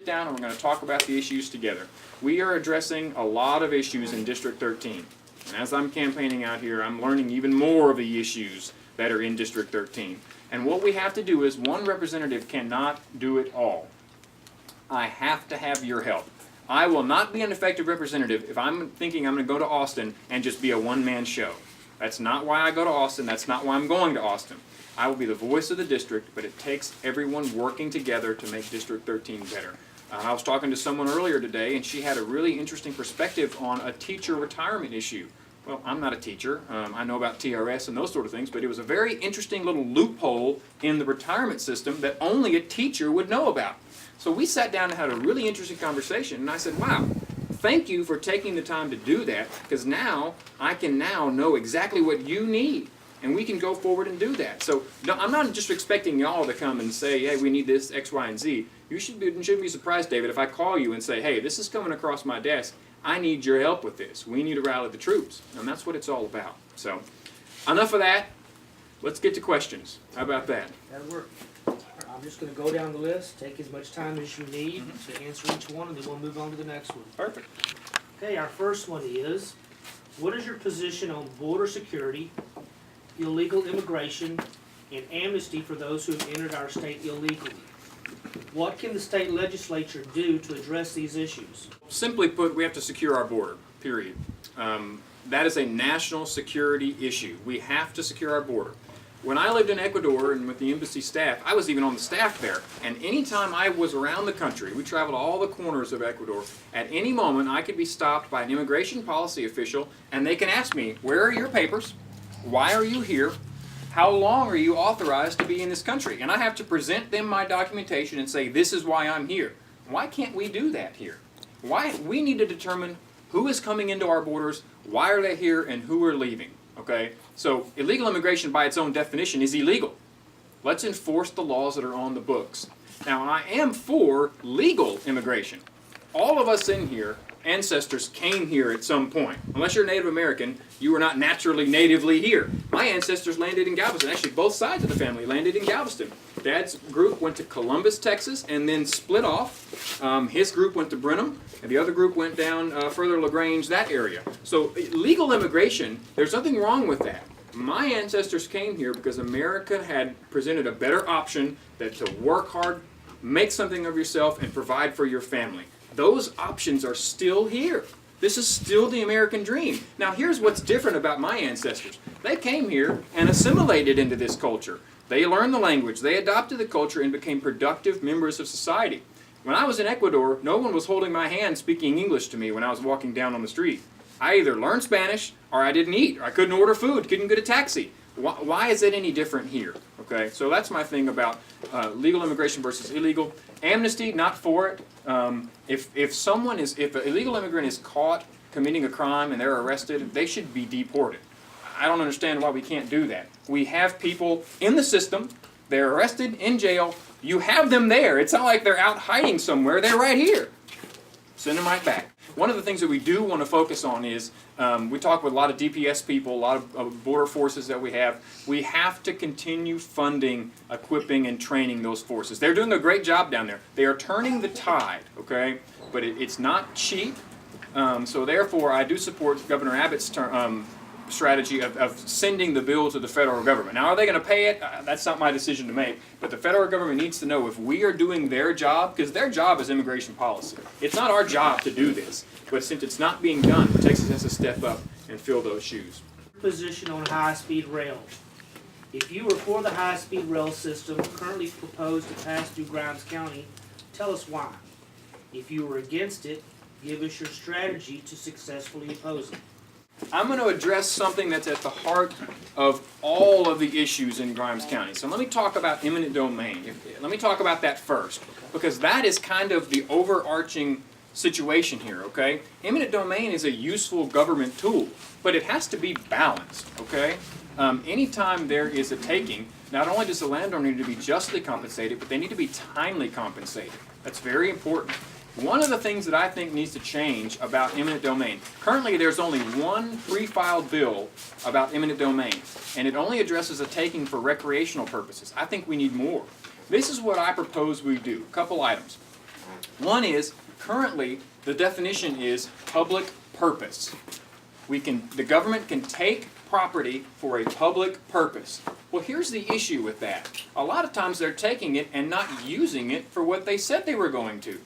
down and we're going to talk about the issues together. We are addressing a lot of issues in District 13. And as I'm campaigning out here, I'm learning even more of the issues that are in District 13. And what we have to do is, one representative cannot do it all. I have to have your help. I will not be an effective representative if I'm thinking I'm going to go to Austin and just be a one-man show. That's not why I go to Austin. That's not why I'm going to Austin. I will be the voice of the district, but it takes everyone working together to make District 13 better. I was talking to someone earlier today, and she had a really interesting perspective on a teacher retirement issue. Well, I'm not a teacher. I know about TRS and those sort of things, but it was a very interesting little loophole in the retirement system that only a teacher would know about. So we sat down and had a really interesting conversation, and I said, wow, thank you for taking the time to do that, because now I can now know exactly what you need, and we can go forward and do that. So no, I'm not just expecting y'all to come and say, hey, we need this, X, Y, and Z. You shouldn't be surprised, David, if I call you and say, hey, this is coming across my desk. I need your help with this. We need to rally the troops. And that's what it's all about. So enough of that. Let's get to questions. How about that? That'll work. I'm just going to go down the list, take as much time as you need to answer each one, and then we'll move on to the next one. Perfect. Okay, our first one is, what is your position on border security, illegal immigration, and amnesty for those who have entered our state illegally? What can the state legislature do to address these issues? Simply put, we have to secure our border, period. That is a national security issue. We have to secure our border. When I lived in Ecuador and with the embassy staff, I was even on the staff there, and anytime I was around the country, we traveled all the corners of Ecuador, at any moment I could be stopped by an immigration policy official, and they can ask me, where are your papers? Why are you here? How long are you authorized to be in this country? And I have to present them my documentation and say, this is why I'm here. Why can't we do that here? Why? We need to determine who is coming into our borders, why are they here, and who are leaving. Okay? So illegal immigration by its own definition is illegal. Let's enforce the laws that are on the books. Now, I am for legal immigration. All of us in here, ancestors came here at some point. Unless you're Native American, you were not naturally natively here. My ancestors landed in Galveston. Actually, both sides of the family landed in Galveston. Dad's group went to Columbus, Texas, and then split off. His group went to Brenham, and the other group went down further LaGrange, that area. So legal immigration, there's nothing wrong with that. My ancestors came here because America had presented a better option than to work hard, make something of yourself, and provide for your family. Those options are still here. This is still the American dream. Now here's what's different about my ancestors. They came here and assimilated into this culture. They learned the language, they adopted the culture, and became productive members of society. When I was in Ecuador, no one was holding my hand speaking English to me when I was walking down on the street. I either learned Spanish, or I didn't eat, or I couldn't order food, couldn't get a taxi. Why is it any different here? Okay, so that's my thing about legal immigration versus illegal. Amnesty, not for it. If an illegal immigrant is caught committing a crime and they're arrested, they should be deported. I don't understand why we can't do that. We have people in the system, they're arrested, in jail, you have them there. It's not like they're out hiding somewhere, they're right here. Send them right back. One of the things that we do want to focus on is, we talk with a lot of DPS people, a lot of border forces that we have. We have to continue funding, equipping, and training those forces. They're doing a great job down there. They are turning the tide, okay? But it's not cheap. So therefore, I do support Governor Abbott's strategy of sending the bill to the federal government. Now, are they going to pay it? That's not my decision to make. But the federal government needs to know if we are doing their job, because their job is immigration policy. It's not our job to do this. But since it's not being done, Texas has to step up and fill those shoes. Position on high-speed rail. If you are for the high-speed rail system currently proposed to pass through Grimes County, tell us why. If you are against it, give us your strategy to successfully oppose it. I'm going to address something that's at the heart of all of the issues in Grimes County. So let me talk about eminent domain. Let me talk about that first, because that is kind of the overarching situation here, okay? Eminent domain is a useful government tool, but it has to be balanced, okay? Anytime there is a taking, not only does the landowner need to be justly compensated, but they need to be timely compensated. That's very important. One of the things that I think needs to change about eminent domain, currently there's only one pre-filed bill about eminent domain, and it only addresses a taking for recreational purposes. I think we need more. This is what I propose we do. A couple items. One is, currently, the definition is public purpose. The government can take property for a public purpose. Well, here's the issue with that. A lot of times they're taking it and not using it for what they said they were going to.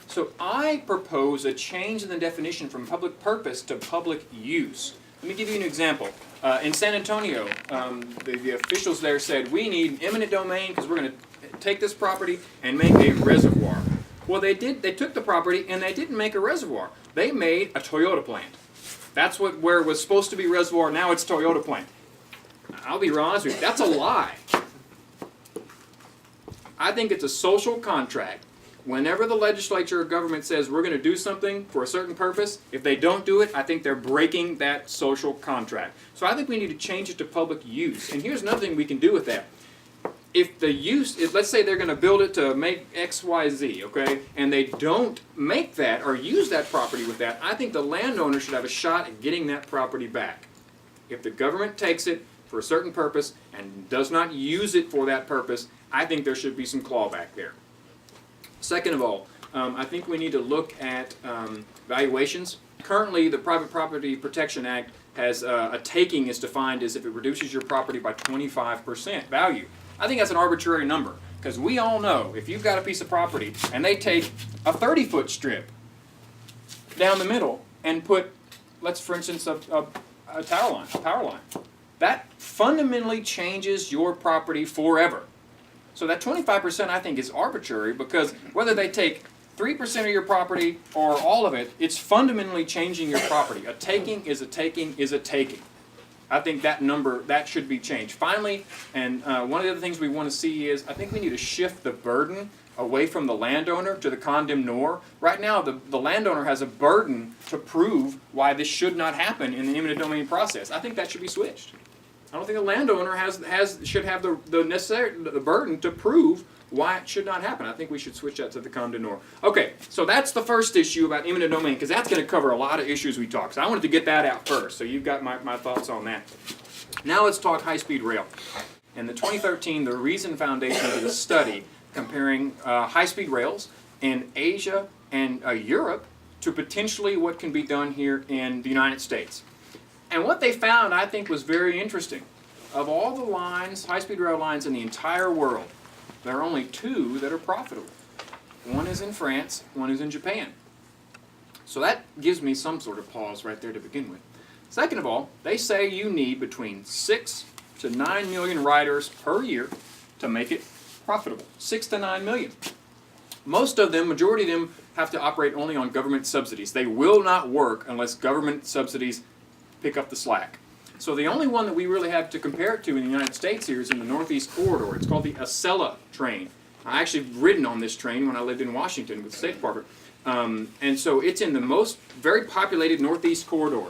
So I propose a change in the definition from public purpose to public use. Let me give you an example. In San Antonio, the officials there said, we need eminent domain because we're going to take this property and make a reservoir. Well, they took the property and they didn't make a reservoir. They made a Toyota plant. That's where it was supposed to be reservoir, now it's Toyota plant. I'll be real honest with you, that's a lie. I think it's a social contract. Whenever the legislature or government says we're going to do something for a certain purpose, if they don't do it, I think they're breaking that social contract. So I think we need to change it to public use. And here's another thing we can do with that. Let's say they're going to build it to make X, Y, Z, okay, and they don't make that or use that property with that, I think the landowner should have a shot at getting that property back. If the government takes it for a certain purpose and does not use it for that purpose, I think there should be some clawback there. Second of all, I think we need to look at valuations. Currently, the Private Property Protection Act has a taking is defined as if it reduces your property by 25% value. I think that's an arbitrary number, because we all know if you've got a piece of property and they take a 30-foot strip down the middle and put, for instance, a power line, that fundamentally changes your property forever. So that 25% I think is arbitrary, because whether they take 3% of your property or all of it, it's fundamentally changing your property. A taking is a taking is a taking. I think that number, that should be changed. Finally, and one of the other things we want to see is, I think we need to shift the burden away from the landowner to the condemnor. Right now, the landowner has a burden to prove why this should not happen in the eminent domain process. I think that should be switched. I don't think the landowner should have the burden to prove why it should not happen. I think we should switch that to the condemnor. Okay, so that's the first issue about eminent domain, because that's going to cover a lot of issues we talk. So I wanted to get that out first, so you've got my thoughts on that. Now let's talk high-speed rail. In the 2013, the Reason Foundation did a study comparing high-speed rails in Asia and Europe to potentially what can be done here in the United States. And what they found, I think, was very interesting. Of all the lines, high-speed rail lines in the entire world, there are only 2 that are profitable. One is in France, one is in Japan. So that gives me some sort of pause right there to begin with. Second of all, they say you need between 6 to 9 million riders per year to make it profitable. 6 to 9 million. Most of them, majority of them, have to operate only on government subsidies. They will not work unless government subsidies pick up the slack. So the only one that we really have to compare it to in the United States here is in the Northeast Corridor. It's called the Acela train. I actually ridden on this train when I lived in Washington with the State Department. And so it's in the very populated Northeast Corridor.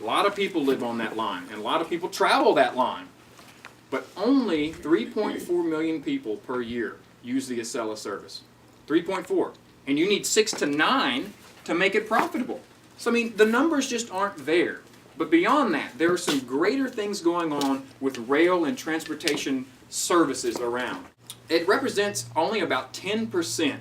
A lot of people live on that line, and a lot of people travel that line. But only 3.4 million people per year use the Acela service. 3.4. And you need 6 to 9 to make it profitable. So I mean, the numbers just aren't there. But beyond that, there are some greater things going on with rail and transportation services around. It represents only about 10%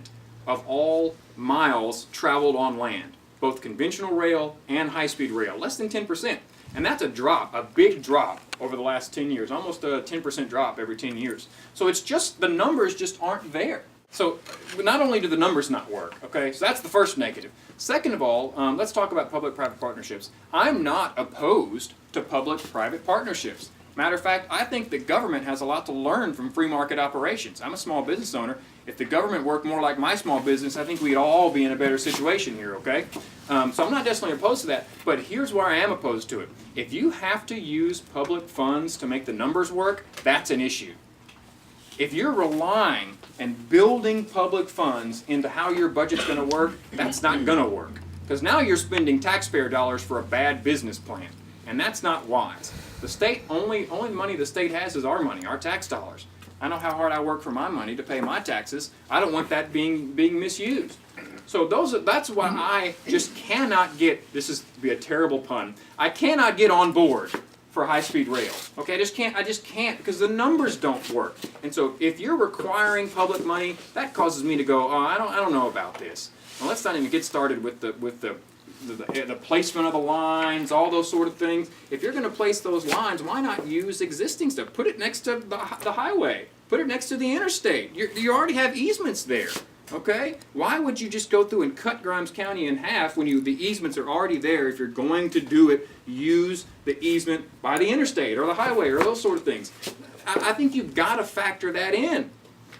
of all miles traveled on land, both conventional rail and high-speed rail, less than 10%. And that's a drop, a big drop over the last 10 years, almost a 10% drop every 10 years. So it's just, the numbers just aren't there. So not only do the numbers not work, okay, so that's the first negative. Second of all, let's talk about public-private partnerships. I'm not opposed to public-private partnerships. Matter of fact, I think the government has a lot to learn from free market operations. I'm a small business owner. If the government worked more like my small business, I think we'd all be in a better situation here, okay? So I'm not necessarily opposed to that, but here's where I am opposed to it. If you have to use public funds to make the numbers work, that's an issue. If you're relying and building public funds into how your budget's going to work, that's not going to work. Because now you're spending taxpayer dollars for a bad business plan, and that's not wise. The state, only money the state has is our money, our tax dollars. I know how hard I work for my money to pay my taxes. I don't want that being misused. So that's why I just cannot get, this is be a terrible pun, I cannot get on board for high-speed rail. Okay, I just can't because the numbers don't work. And so if you're requiring public money, that causes me to go, oh, I don't know about this. Well, let's not even get started with the placement of the lines, all those sort of things. If you're going to place those lines, why not use existing stuff? Put it next to the highway. Put it next to the interstate. You already have easements there. Okay? Why would you just go through and cut Grimes County in half when the easements are already there? If you're going to do it, use the easement by the interstate or the highway or those sort of things. I think you've got to factor that in.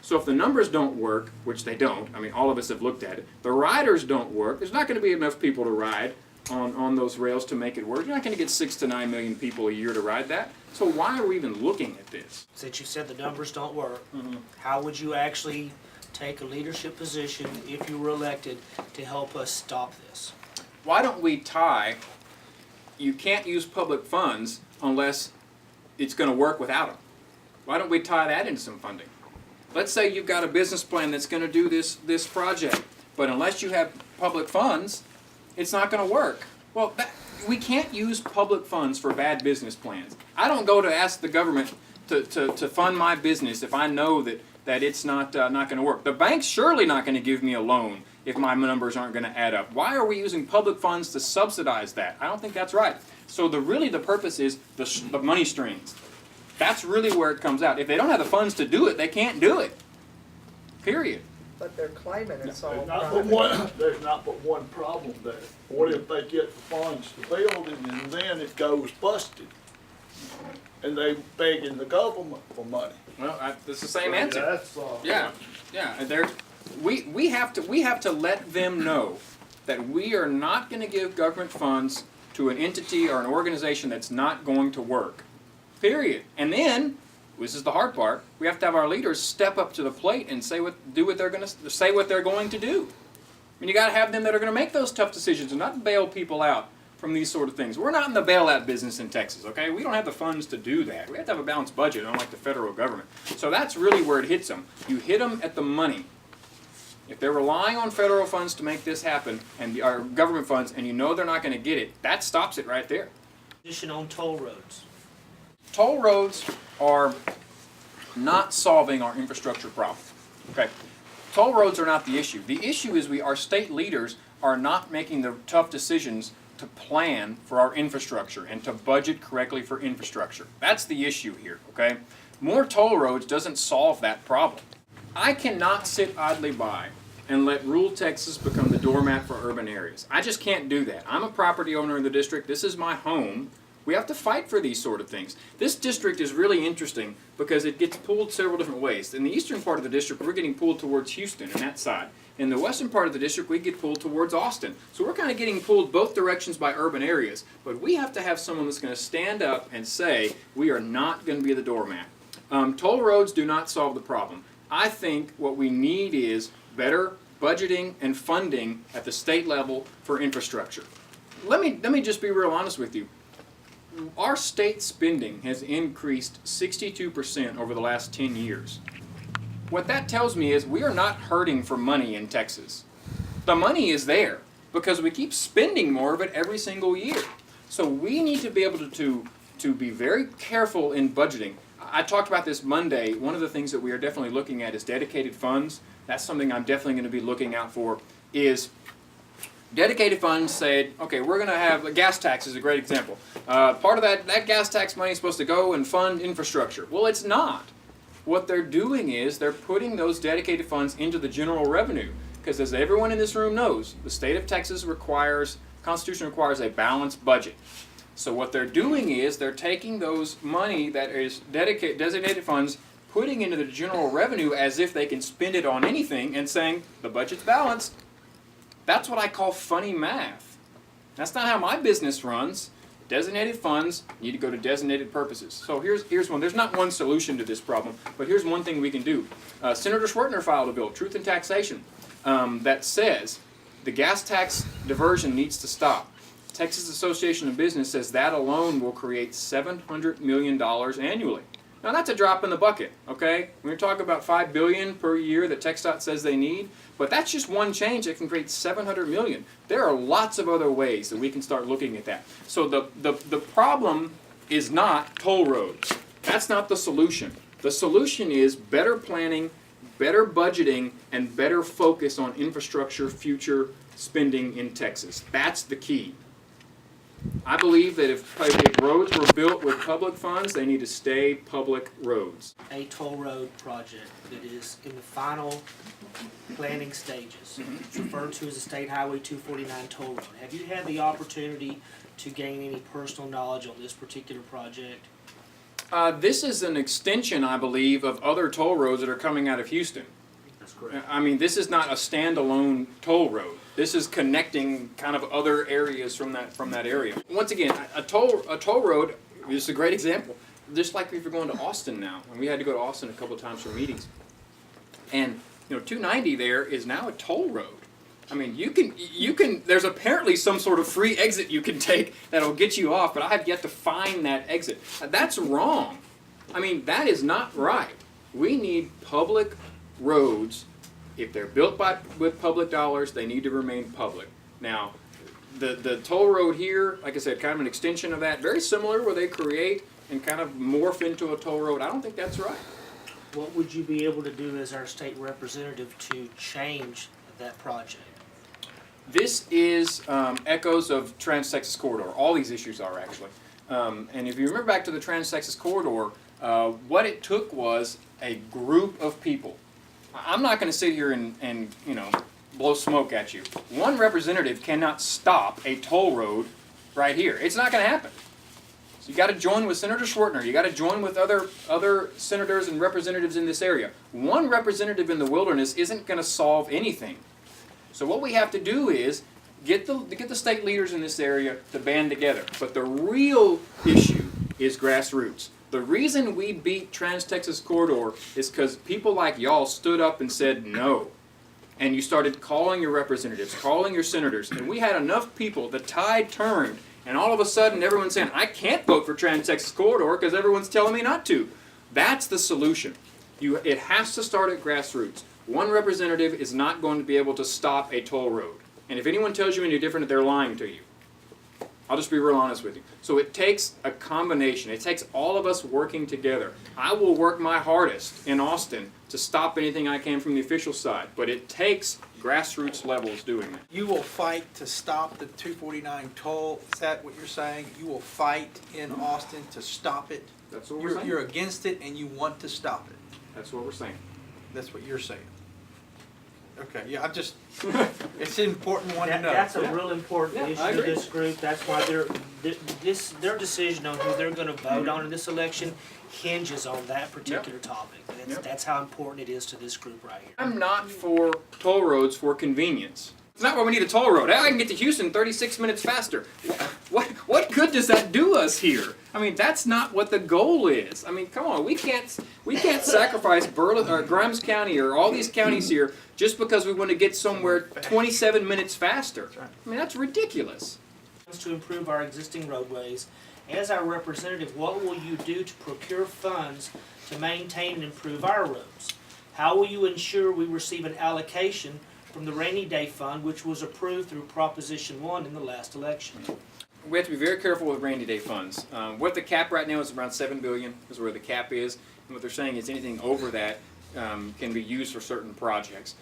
So if the numbers don't work, which they don't, I mean, all of us have looked at it, the riders don't work, there's not going to be enough people to ride on those rails to make it work. You're not going to get 6 to 9 million people a year to ride that. So why are we even looking at this? Since you said the numbers don't work, how would you actually take a leadership position if you were elected to help us stop this? Why don't we tie, you can't use public funds unless it's going to work without them. Why don't we tie that into some funding? Let's say you've got a business plan that's going to do this project, but unless you have public funds, it's not going to work. Well, we can't use public funds for bad business plans. I don't go to ask the government to fund my business if I know that it's not going to work. The bank's surely not going to give me a loan if my numbers aren't going to add up. Why are we using public funds to subsidize that? I don't think that's right. So the purpose is the money streams. That's really where it comes out. If they don't have the funds to do it, they can't do it. Period. But they're claiming it's all There's not but one problem there. What if they get the funds to build it and then it goes busted? And they begging the government for money. Well, it's the same answer. That's, Yeah. And we have to let them know that we are not going to give government funds to an entity or an organization that's not going to work. Period. And then, this is the hard part, we have to have our leaders step up to the plate and say what they're going to do. I mean, you got to have them that are going to make those tough decisions and not bail people out from these sort of things. We're not in the bailout business in Texas, okay? We don't have the funds to do that. We have to have a balanced budget, unlike the federal government. So that's really where it hits them. You hit them at the money. If they're relying on federal funds to make this happen, and our government funds, and you know they're not going to get it, that stops it right there. Position on toll roads. Toll roads are not solving our infrastructure problem. Okay, toll roads are not the issue. The issue is our state leaders are not making the tough decisions to plan for our infrastructure and to budget correctly for infrastructure. That's the issue here, okay? More toll roads doesn't solve that problem. I cannot sit idly by and let rural Texas become the doormat for urban areas. I just can't do that. I'm a property owner in the district. This is my home. We have to fight for these sort of things. This district is really interesting because it gets pulled several different ways. In the eastern part of the district, we're getting pulled towards Houston and that side. In the western part of the district, we get pulled towards Austin. So we're kind of getting pulled both directions by urban areas. But we have to have someone that's going to stand up and say, we are not going to be the doormat. Toll roads do not solve the problem. I think what we need is better budgeting and funding at the state level for infrastructure. Let me just be real honest with you. Our state spending has increased 62% over the last 10 years. What that tells me is we are not hurting for money in Texas. The money is there because we keep spending more of it every single year. So we need to be able to be very careful in budgeting. I talked about this Monday. One of the things that we are definitely looking at is dedicated funds. That's something I'm definitely going to be looking out for is dedicated funds said, okay, we're going to have, gas tax is a great example. Part of that gas tax money is supposed to go and fund infrastructure. Well, it's not. What they're doing is they're putting those dedicated funds into the general revenue. Because as everyone in this room knows, the state of Texas Constitution requires a balanced budget. So what they're doing is they're taking those money that is designated funds, putting into the general revenue as if they can spend it on anything and saying the budget's balanced. That's what I call funny math. That's not how my business runs. Designated funds need to go to designated purposes. So here's one. There's not one solution to this problem, but here's one thing we can do. Senator Schwertner filed a bill, Truth in Taxation, that says the gas tax diversion needs to stop. Texas Association of Business says that alone will create $700 million annually. Now that's a drop in the bucket, okay? We're talking about $5 billion per year that TxDOT says they need, but that's just one change that can create $700 million. There are lots of other ways that we can start looking at that. So the problem is not toll roads. That's not the solution. The solution is better planning, better budgeting, and better focus on infrastructure future spending in Texas. That's the key. I believe that if roads were built with public funds, they need to stay public roads. A toll road project that is in the final planning stages. It's referred to as a State Highway 249 toll road. Have you had the opportunity to gain any personal knowledge on this particular project? This is an extension, I believe, of other toll roads that are coming out of Houston. That's correct. I mean, this is not a standalone toll road. This is connecting kind of other areas from that area. Once again, a toll road is a great example. Just like if you're going to Austin now, and we had to go to Austin a couple of times for meetings, and 290 there is now a toll road. I mean, you can. There's apparently some sort of free exit you can take that'll get you off, but I have yet to find that exit. That's wrong. I mean, that is not right. We need public roads. If they're built with public dollars, they need to remain public. Now, the toll road here, like I said, kind of an extension of that, very similar, where they create and kind of morph into a toll road. I don't think that's right. What would you be able to do as our state representative to change that project? This is echoes of Trans-Texas Corridor. All these issues are actually. And if you remember back to the Trans-Texas Corridor, what it took was a group of people. I'm not going to sit here and blow smoke at you. One representative cannot stop a toll road right here. It's not going to happen. So you got to join with Senator Schwertner. You got to join with other senators and representatives in this area. One representative in the wilderness isn't going to solve anything. So what we have to do is get the state leaders in this area to band together. But the real issue is grassroots. The reason we beat Trans-Texas Corridor is because people like y'all stood up and said no. And you started calling your representatives, calling your senators, and we had enough people, the tide turned, and all of a sudden everyone's saying, I can't vote for Trans-Texas Corridor because everyone's telling me not to. That's the solution. It has to start at grassroots. One representative is not going to be able to stop a toll road. And if anyone tells you any different, they're lying to you. I'll just be real honest with you. So it takes a combination. It takes all of us working together. I will work my hardest in Austin to stop anything I can from the official side, but it takes grassroots levels doing that. You will fight to stop the 249 toll, is that what you're saying? You will fight in Austin to stop it? That's what we're saying. You're against it and you want to stop it? That's what we're saying. That's what you're saying? Okay, yeah, it's an important one to know. That's a real important Yeah, issue I to agree. this group. That's why their decision on who they're going to vote on in this election hinges on that particular topic. That's how important it is to this group right here. I'm not for toll roads for convenience. It's not why we need a toll road. I can get to Houston 36 minutes faster. What good does that do us here? I mean, that's not what the goal is. I mean, come on, we can't sacrifice Grimes County or all these counties here just because we want to get somewhere 27 minutes faster. I mean, that's ridiculous. To improve our existing roadways, as our representative, what will you do to procure funds to maintain and improve our roads? How will you ensure we receive an allocation from the rainy day fund, which was approved through Proposition 1 in the last election? We have to be very careful with rainy day funds. What the cap right now is around $7 billion is where the cap is, and what they're saying is anything over that can be used for certain projects.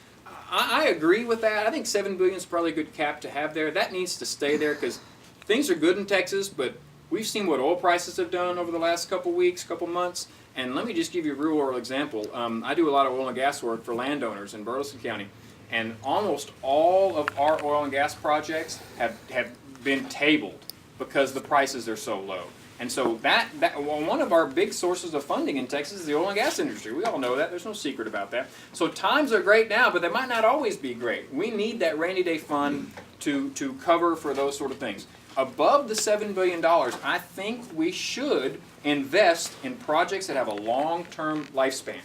I agree with that. I think $7 billion is probably a good cap to have there. That needs to stay there because things are good in Texas, but we've seen what oil prices have done over the last couple weeks, couple months. And let me just give you a real world example. I do a lot of oil and gas work for landowners in Burleson County, and almost all of our oil and gas projects have been tabled because the prices are so low. And so one of our big sources of funding in Texas is the oil and gas industry. We all know that. There's no secret about that. So times are great now, but they might not always be great. We need that rainy day fund to cover for those sort of things. Above the $7 billion, I think we should invest in projects that have a long-term lifespan.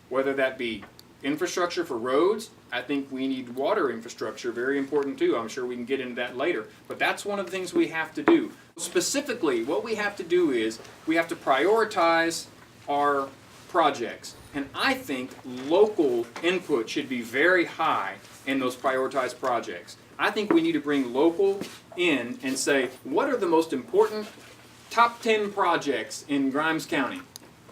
Whether that be infrastructure for roads, I think we need water infrastructure, very important too. I'm sure we can get into that later. But that's one of the things we have to do. Specifically, what we have to do is we have to prioritize our projects. And I think local input should be very high in those prioritized projects. I think we need to bring local in and say, what are the most important top 10 projects in Grimes County.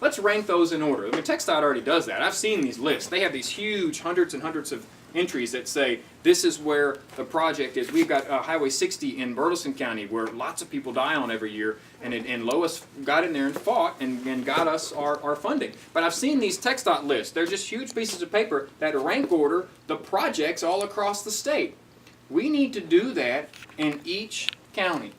Let's rank those in order. I mean, TxDOT already does that. I've seen these lists. They have these huge hundreds and hundreds of entries that say, this is where the project is. We've got Highway 60 in Burleson County where lots of people die on every year, and Lois got in there and fought and got us our funding. But I've seen these TxDOT lists. They're just huge pieces of paper that rank order the projects all across the state. We need to do that in each county.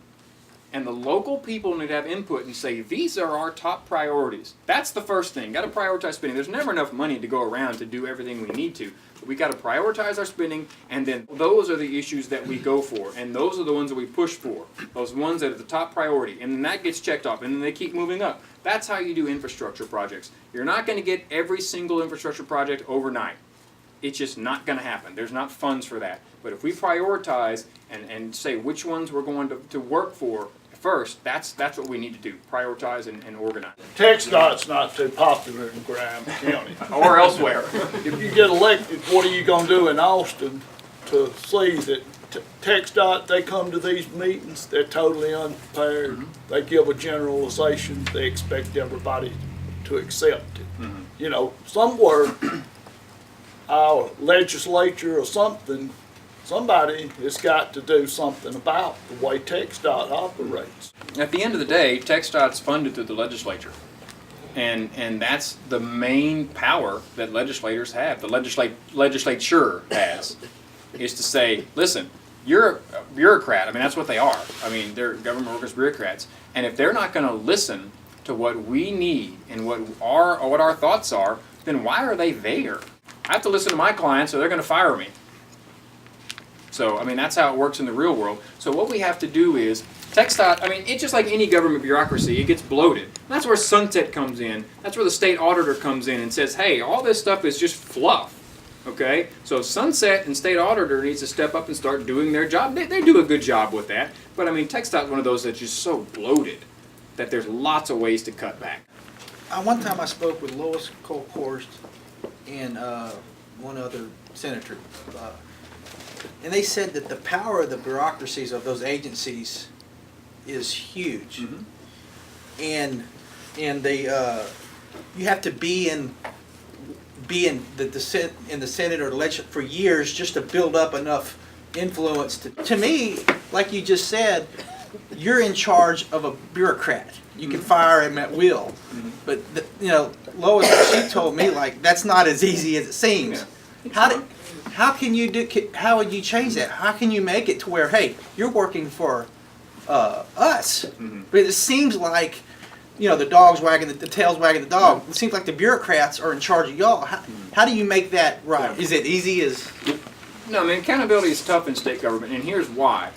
And the local people need to have input and say, these are our top priorities. That's the first thing. Got to prioritize spending. There's never enough money to go around to do everything we need to. But we got to prioritize our spending, and then those are the issues that we go for. And those are the ones that we push for. Those ones that are the top priority. And then that gets checked off, and then they keep moving up. That's how you do infrastructure projects. You're not going to get every single infrastructure project overnight. It's just not going to happen. There's not funds for that. But if we prioritize and say which ones we're going to work for first, that's what we need to do. Prioritize and organize. TxDOT's not too popular in Grimes County. Or elsewhere. If you get elected, what are you gonna do in Austin to see that TxDOT, they come to these meetings, they're totally unprepared. They give a generalization, they expect everybody to accept it. You know, somewhere, our legislature or something, somebody has got to do something about the way TxDOT operates. At the end of the day, TxDOT's funded through the legislature. And that's the main power that legislators have, the legislature has, is to say, listen, you're a bureaucrat. I mean, that's what they are. I mean, they're government workers, bureaucrats. And if they're not going to listen to what we need and what our thoughts are, then why are they there? I have to listen to my clients or they're going to fire me. So, I mean, that's how it works in the real world. So what we have to do is, TxDOT, I mean, it's just like any government bureaucracy, it gets bloated. That's where Sunset comes in. That's where the state auditor comes in and says, hey, all this stuff is just fluff. Okay? So Sunset and state auditor needs to step up and start doing their job. They do a good job with that. But I mean, TxDOT is one of those that's just so bloated that there's lots of ways to cut back. One time I spoke with Lois Colkhorst and one other senator. And they said that the power of the bureaucracies of those agencies is huge. And they you have to be in the Senate or the legislature for years just to build up enough influence to me, like you just said, you're in charge of a bureaucrat. You can fire him at will. But Lois, she told me, like, that's not as easy as it seems. How can you do? How would you change that? How can you make it to where, hey, you're working for us? But it seems like, the dog's wagging the tail's wagging the dog. It seems like the bureaucrats are in charge of y'all. How do you make that right? Is it easy as? No, I mean, accountability is tough in state government, and here's why.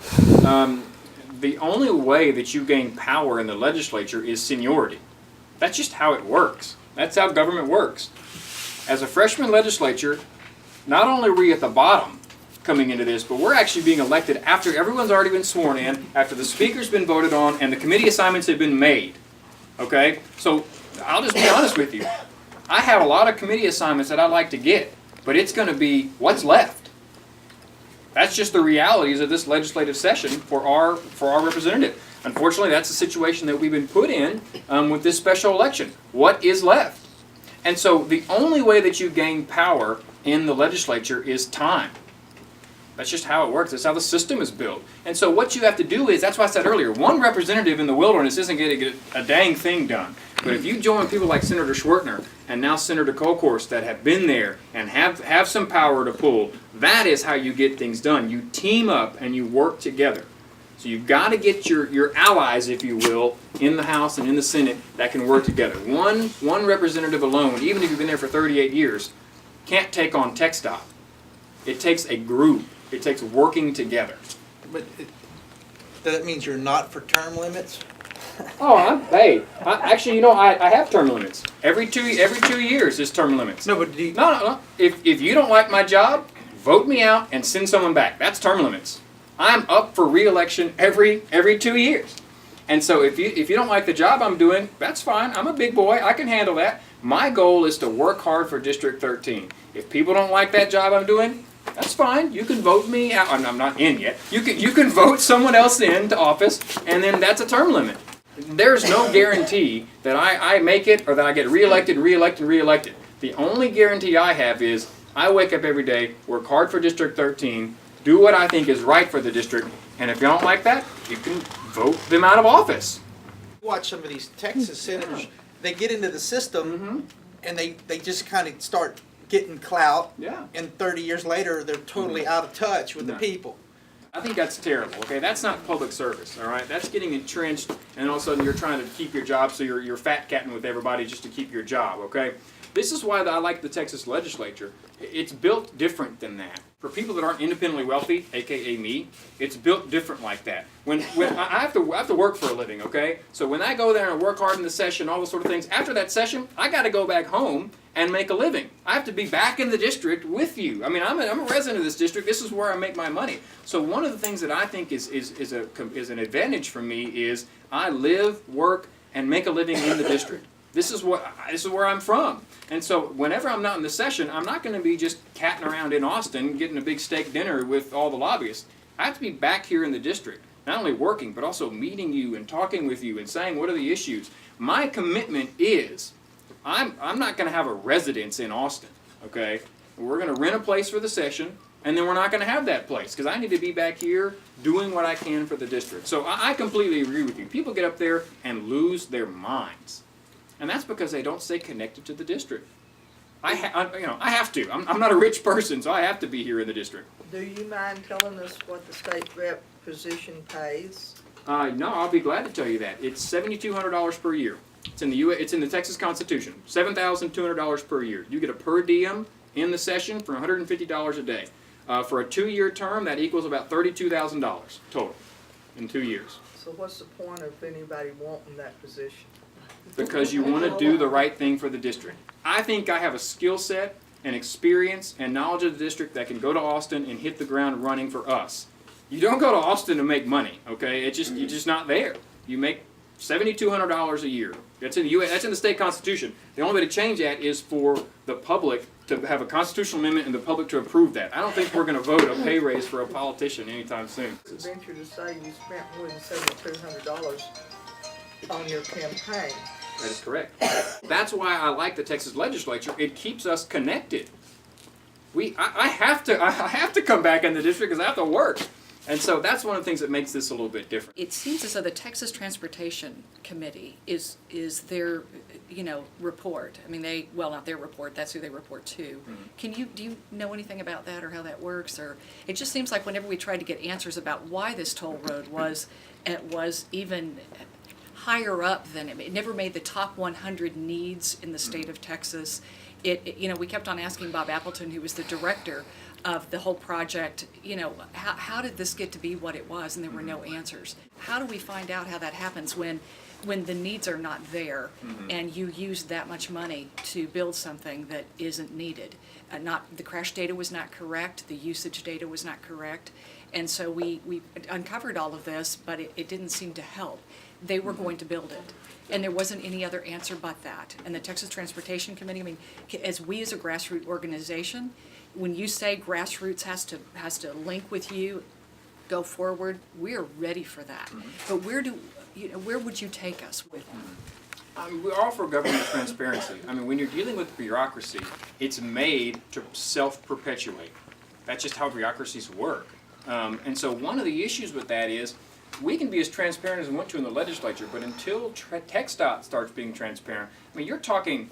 The only way that you gain power in the legislature is seniority. That's just how it works. That's how government works. As a freshman legislature, not only are we at the bottom coming into this, but we're actually being elected after everyone's already been sworn in, after the speaker's been voted on, and the committee assignments have been made. Okay? So I'll just be honest with you. I have a lot of committee assignments that I'd like to get, but it's going to be what's left. That's just the realities of this legislative session for our representative. Unfortunately, that's the situation that we've been put in with this special election. What is left? And so the only way that you gain power in the legislature is time. That's just how it works. That's how the system is built. And so what you have to do is, that's why I said earlier, one representative in the wilderness isn't going to get a dang thing done. But if you join people like Senator Schwertner and now Senator Colkhorst that have been there and have some power to pull, that is how you get things done. You team up and you work together. So you've got to get your allies, if you will, in the House and in the Senate that can work together. One representative alone, even if you've been there for 38 years, can't take on TxDOT. It takes a group. It takes working together. But that means you're not for term limits? Actually, I have term limits. Every two years is term limits. No, but No. If you don't like my job, vote me out and send someone back. That's term limits. I'm up for re-election every 2 years. And so if you don't like the job I'm doing, that's fine. I'm a big boy. I can handle that. My goal is to work hard for District 13. If people don't like that job I'm doing, that's fine. You can vote me out. I'm not in yet. You can vote someone else into office, and then that's a term limit. There's no guarantee that I make it or that I get reelected, reelected, reelected. The only guarantee I have is I wake up every day, work hard for District 13, do what I think is right for the district, and if you don't like that, you can vote them out of office. Watch some of these Texas senators, they get into the system and they just kind of start getting clout. Yeah. And 30 years later, they're totally out of touch with the No. people. I think that's terrible, okay? That's not public service, all right? That's getting entrenched, and all of a sudden you're trying to keep your job, so you're fat-catting with everybody just to keep your job, okay? This is why I like the Texas legislature. It's built different than that. For people that aren't independently wealthy, aka me, it's built different like that. When I have to work for a living, okay? So when I go there and work hard in the session, all those sort of things, after that session, I got to go back home and make a living. I have to be back in the district with you. I mean, I'm a resident of this district. This is where I make my money. So one of the things that I think is an advantage for me is I live, work, and make a living in the district. This is where I'm from. And so whenever I'm not in the session, I'm not going to be just catting around in Austin getting a big steak dinner with all the lobbyists. I have to be back here in the district, not only working, but also meeting you and talking with you and saying what are the issues. My commitment is I'm not going to have a residence in Austin, okay? We're going to rent a place for the session, and then we're not going to have that place because I need to be back here doing what I can for the district. So I completely agree with you. People get up there and lose their minds. And that's because they don't stay connected to the district. I have to. I'm not a rich person, so I have to be here in the district. Do you mind telling us what the state rep position pays? No, I'll be glad to tell you that. It's $7,200 per year. It's in the It's in the Texas Constitution. $7,200 per year. You get a per diem in the session for $150 a day. For a 2-year term, that equals about $32,000 total in 2 years. So what's the point of anybody wanting that position? Because you want to do the right thing for the district. I think I have a skill set and experience and knowledge of the district that can go to Austin and hit the ground running for us. You don't go to Austin to make money, okay? You're just not there. You make $7,200 a year. That's in the U.S. That's in the state constitution. The only way to change that is for the public to have a constitutional amendment and the public to approve that. I don't think we're going to vote a pay raise for a politician anytime soon. It's a venture to say you spent more than $7,200 on your campaign. That is correct. That's why I like the Texas legislature. It keeps us connected. I have to come back in the district because I have to work. And so that's one of the things that makes this a little bit different. It seems as though the Texas Transportation Committee is their, report. I mean, not their report, that's who they report to. Mm-hmm. Do you know anything about that or how that works? Or it just seems like whenever we tried to get answers about why this toll road was even higher up than it never made the top 100 needs in the state of Texas. We kept on asking Bob Appleton, who was the director of the whole project, how did this get to be what it was? And there were no answers. How do we find out how that happens when the needs are not there and you use that much money to build something that isn't needed? The crash data was not correct, the usage data was not correct, and so we uncovered all of this, but it didn't seem to help. They were going to build it, and there wasn't any other answer but that. And the Texas Transportation Committee, as we as a grassroots organization, when you say grassroots has to link with you, go forward, we are ready for that. But where would you take us with that? We offer government transparency. When you're dealing with bureaucracy, it's made to self-perpetuate. That's just how bureaucracies work. And so one of the issues with that is we can be as transparent as we want to in the legislature, but until TxDOT starts being transparent, you're talking,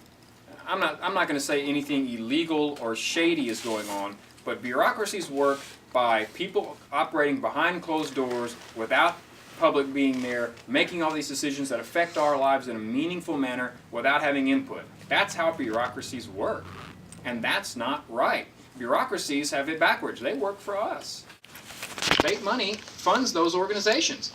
I'm not going to say anything illegal or shady is going on, but bureaucracies work by people operating behind closed doors without public being there, making all these decisions that affect our lives in a meaningful manner without having input. That's how bureaucracies work, and that's not right. Bureaucracies have it backwards. They work for us. State money funds those organizations.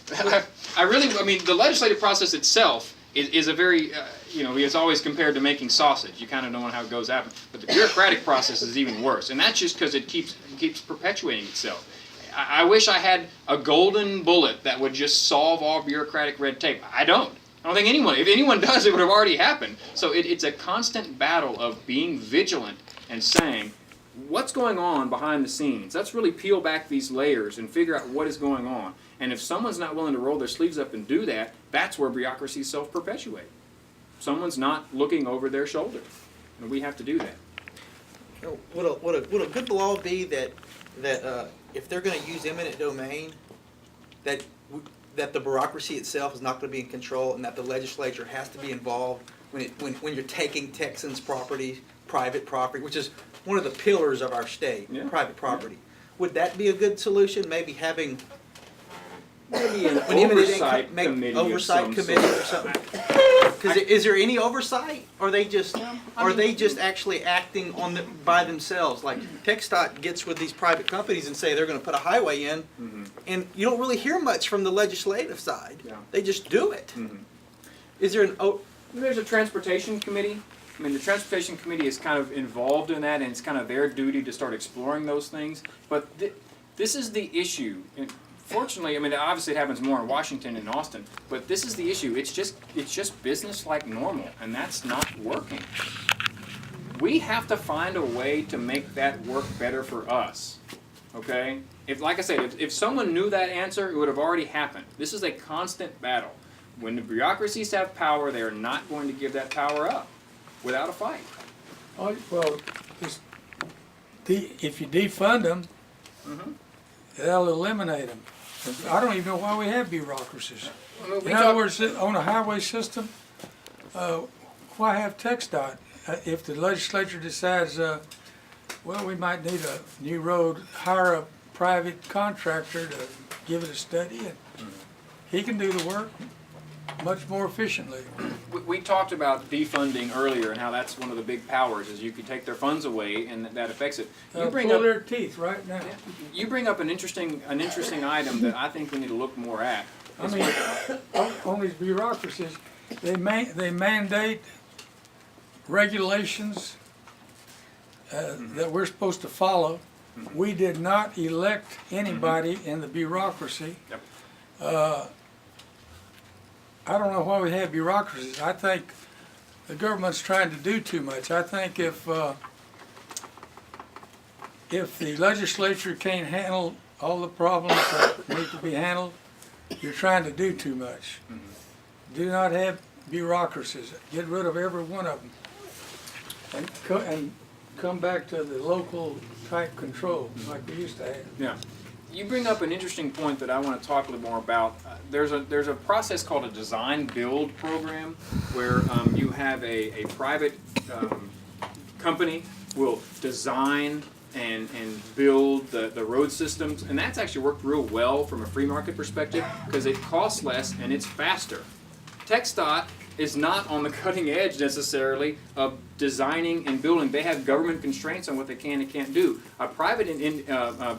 The legislative process itself is a very, it's always compared to making sausage. You kind of don't know how it goes out. But the bureaucratic process is even worse. And that's just because it keeps perpetuating itself. I wish I had a golden bullet that would just solve all bureaucratic red tape. I don't think if anyone does, it would have already happened. So it's a constant battle of being vigilant and saying, what's going on behind the scenes. Let's really peel back these layers and figure out what is going on. And if someone's not willing to roll their sleeves up and do that, that's where bureaucracies self-perpetuate. Someone's not looking over their shoulder, and we have to do that. Would a good law be that if they're going to use eminent domain, that the bureaucracy itself is not going to be in control, and that the legislature has to be involved when you're taking Texans' property, private property, which is one of the pillars of our state, Yeah. private property. Would that be a good solution? Maybe having Maybe an an oversight committee of oversight some committee sort. or something. Because is there any oversight? Or they just actually acting by themselves? Like TxDOT gets with these private companies and say they're going to put a highway in, and you don't really hear much from the legislative side. Yeah. They just do it. Is there There's a transportation committee. I mean, the transportation committee is kind of involved in that, and it's kind of their duty to start exploring those things. But this is the issue. And fortunately, I mean, obviously it happens more in Washington and Austin, but this is the issue. It's just business like normal, and that's not working. We have to find a way to make that work better for us. Okay? Like I said, if someone knew that answer, it would have already happened. This is a constant battle. When the bureaucracies have power, they are not going to give that power up without a fight. Oh, well, if you defund them, they'll eliminate them. I don't even know why we have bureaucracies. I mean, In other words, on a highway system, why have TxDOT? If the legislature decides, well, we might need a new road, hire a private contractor to give it a study, and he can do the work much more efficiently. We talked about defunding earlier and how that's one of the big powers is you can take their funds away and that affects it. You bring Pull up their teeth right now. an interesting item that I think we need to look more at. I mean, on these bureaucracies, they mandate regulations that we're supposed to follow. We did not elect anybody in the bureaucracy. Yep. I don't know why we have bureaucracies. I think the government's trying to do too much. I think if the legislature can't handle all the problems that need to be handled, you're trying to do too much. Do not have bureaucracies. Get rid of every one of them, and come back to the local type control like we used to have. Yeah. You bring up an interesting point that I want to talk a little more about. There's a process called a design build program where you have a private company will design and build the road systems, and that's actually worked real well from a free market perspective because it costs less and it's faster. TxDOT is not on the cutting edge necessarily of designing and building. They have government constraints on what they can and can't do. A private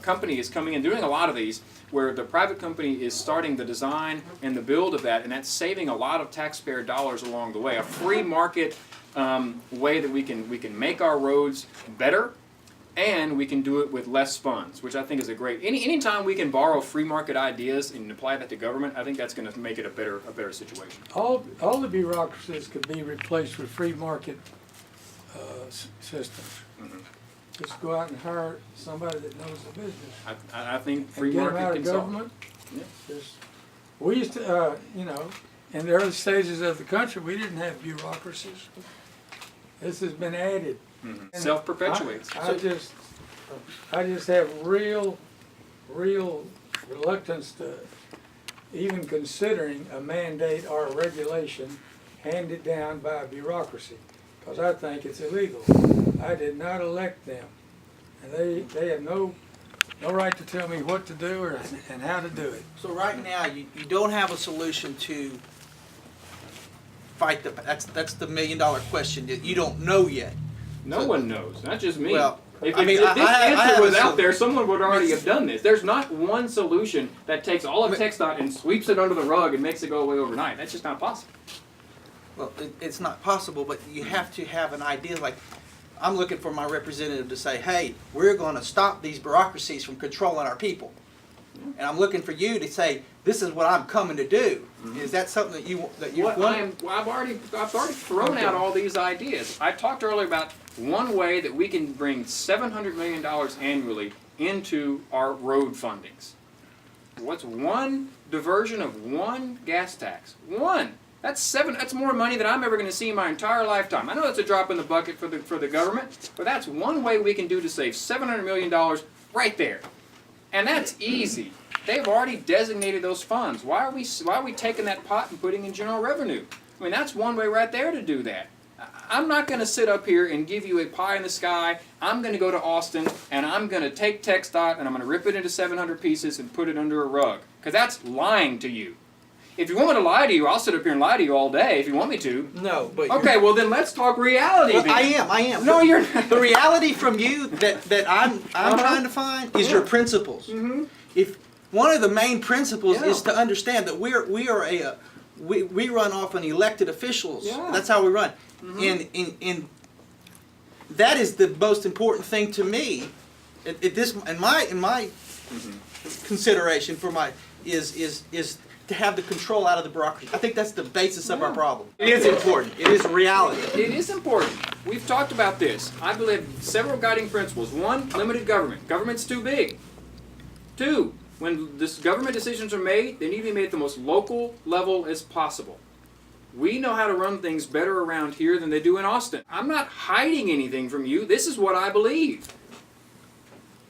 company is coming in doing a lot of these where the private company is starting the design and the build of that, and that's saving a lot of taxpayer dollars along the way. A free market way that we can make our roads better, and we can do it with less funds, which I think is a great. Anytime we can borrow free market ideas and apply that to government, I think that's going to make it a better situation. All the bureaucracies could be replaced with free market systems. Just go out and hire somebody that knows the business. I think And free get them market out can of solve. government. Yeah. We used to, in the early stages of the country, we didn't have bureaucracies. This has been added. And Self-perpetuates. I just have real reluctance to even considering a mandate or a regulation handed down by a bureaucracy, because I think it's illegal. I did not elect them, and they have no right to tell me what to do and how to do it. So right now, you don't have a solution to fight that's the $1 million question that you don't know yet. No one knows, not just me. Well, if I mean, this answer have was a out there, someone would already have done this. There's not one solution that takes all of TxDOT and sweeps it under the rug and makes it go away overnight. That's just not possible. Well, it's not possible, but you have to have an idea. Like, I'm looking for my representative to say, hey, we're going to stop these bureaucracies from controlling our people. And I'm looking for you to say, this is what I'm coming to do. Is that something that you Well, want? I've already thrown out all these ideas. I talked earlier about one way that we can bring $700 million annually into our road fundings. What's one diversion of one gas tax? One. That's more money than I'm ever going to see in my entire lifetime. I know that's a drop in the bucket for the government, but that's one way we can do to save $700 million right there. And that's easy. They've already designated those funds. Why are we taking that pot and putting in general revenue? I mean, that's one way right there to do that. I'm not going to sit up here and give you a pie in the sky. I'm going to go to Austin and I'm going to take TxDOT and I'm going to rip it into 700 pieces and put it under a rug. Because that's lying to you. If you want me to lie to you, I'll sit up here and lie to you all day if you want me to. No, but Okay, well then let's talk reality. well, then. I am. No, you're not. The reality from you that I'm trying to find is your principles. Mm-hmm. If one of the main principles Yeah. is to understand that we run off on elected officials. Yeah. That's how we run. Mm-hmm. And that is the most important thing to me. In my consideration for my is to have the control out of the bureaucracy. I think that's the basis of our problem. It is important. It is reality. It is important. We've talked about this. I believe several guiding principles. One, limited government. Government's too big. Two, when this government decisions are made, they need to be made at the most local level as possible. We know how to run things better around here than they do in Austin. I'm not hiding anything from you. This is what I believe.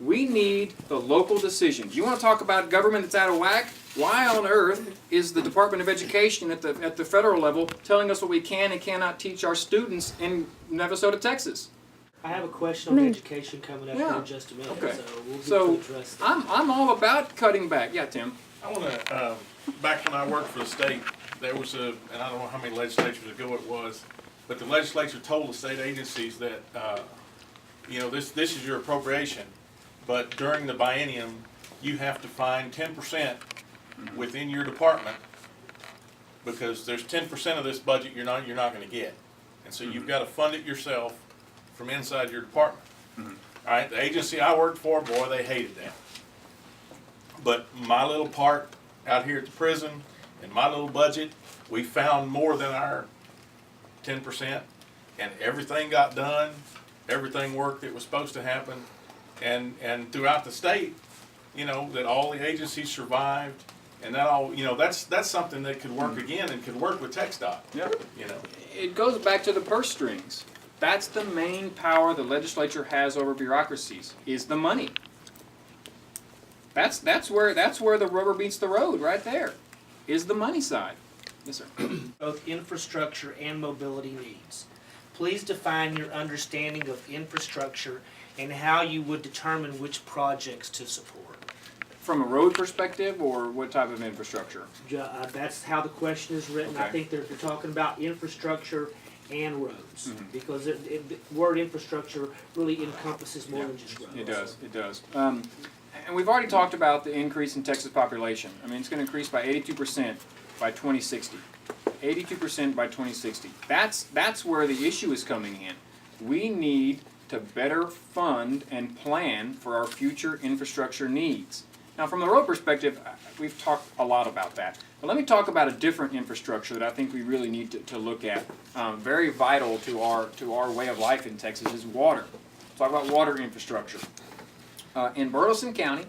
We need the local decisions. You want to talk about government that's out of whack? Why on earth is the Department of Education at the federal level telling us what we can and cannot teach our students in Navasota, Texas? I have a question on education coming up Yeah. in just a minute, Okay. so we'll get So to address that. I'm all about cutting back. Yeah, Tim. I want to, back when I worked for the state, there was and I don't know how many legislatures ago it was, but the legislature told the state agencies that, this is your appropriation, but during the biennium, you have to find 10% within your department, because there's 10% of this budget you're not going to get, and so you've got to fund it yourself from inside your department. All right, the agency I worked for, boy, they hated that. But my little part out here at the prison, in my little budget, we found more than our 10%, and everything got done, everything worked that was supposed to happen, and throughout the state, that all the agencies survived, and that all, that's something that could work again and could work with TxDOT. Yeah. It goes back to the purse strings. That's the main power the legislature has over bureaucracies, is the money. That's where the rubber meets the road right there, is the money side. Yes, sir. Both infrastructure and mobility needs. Please define your understanding of infrastructure and how you would determine which projects to support. From a road perspective, or what type of infrastructure? That's how the question is written. I Okay. think they're talking about infrastructure and roads, because the word infrastructure really encompasses more than just roads. It does, it does. And we've already talked about the increase in Texas population. I mean, it's going to increase by 82% by 2060. 82% by 2060. That's where the issue is coming in. We need to better fund and plan for our future infrastructure needs. Now, from the road perspective, we've talked a lot about that. But let me talk about a different infrastructure that I think we really need to look at. Very vital to our way of life in Texas is water. Talk about water infrastructure. In Burleson County,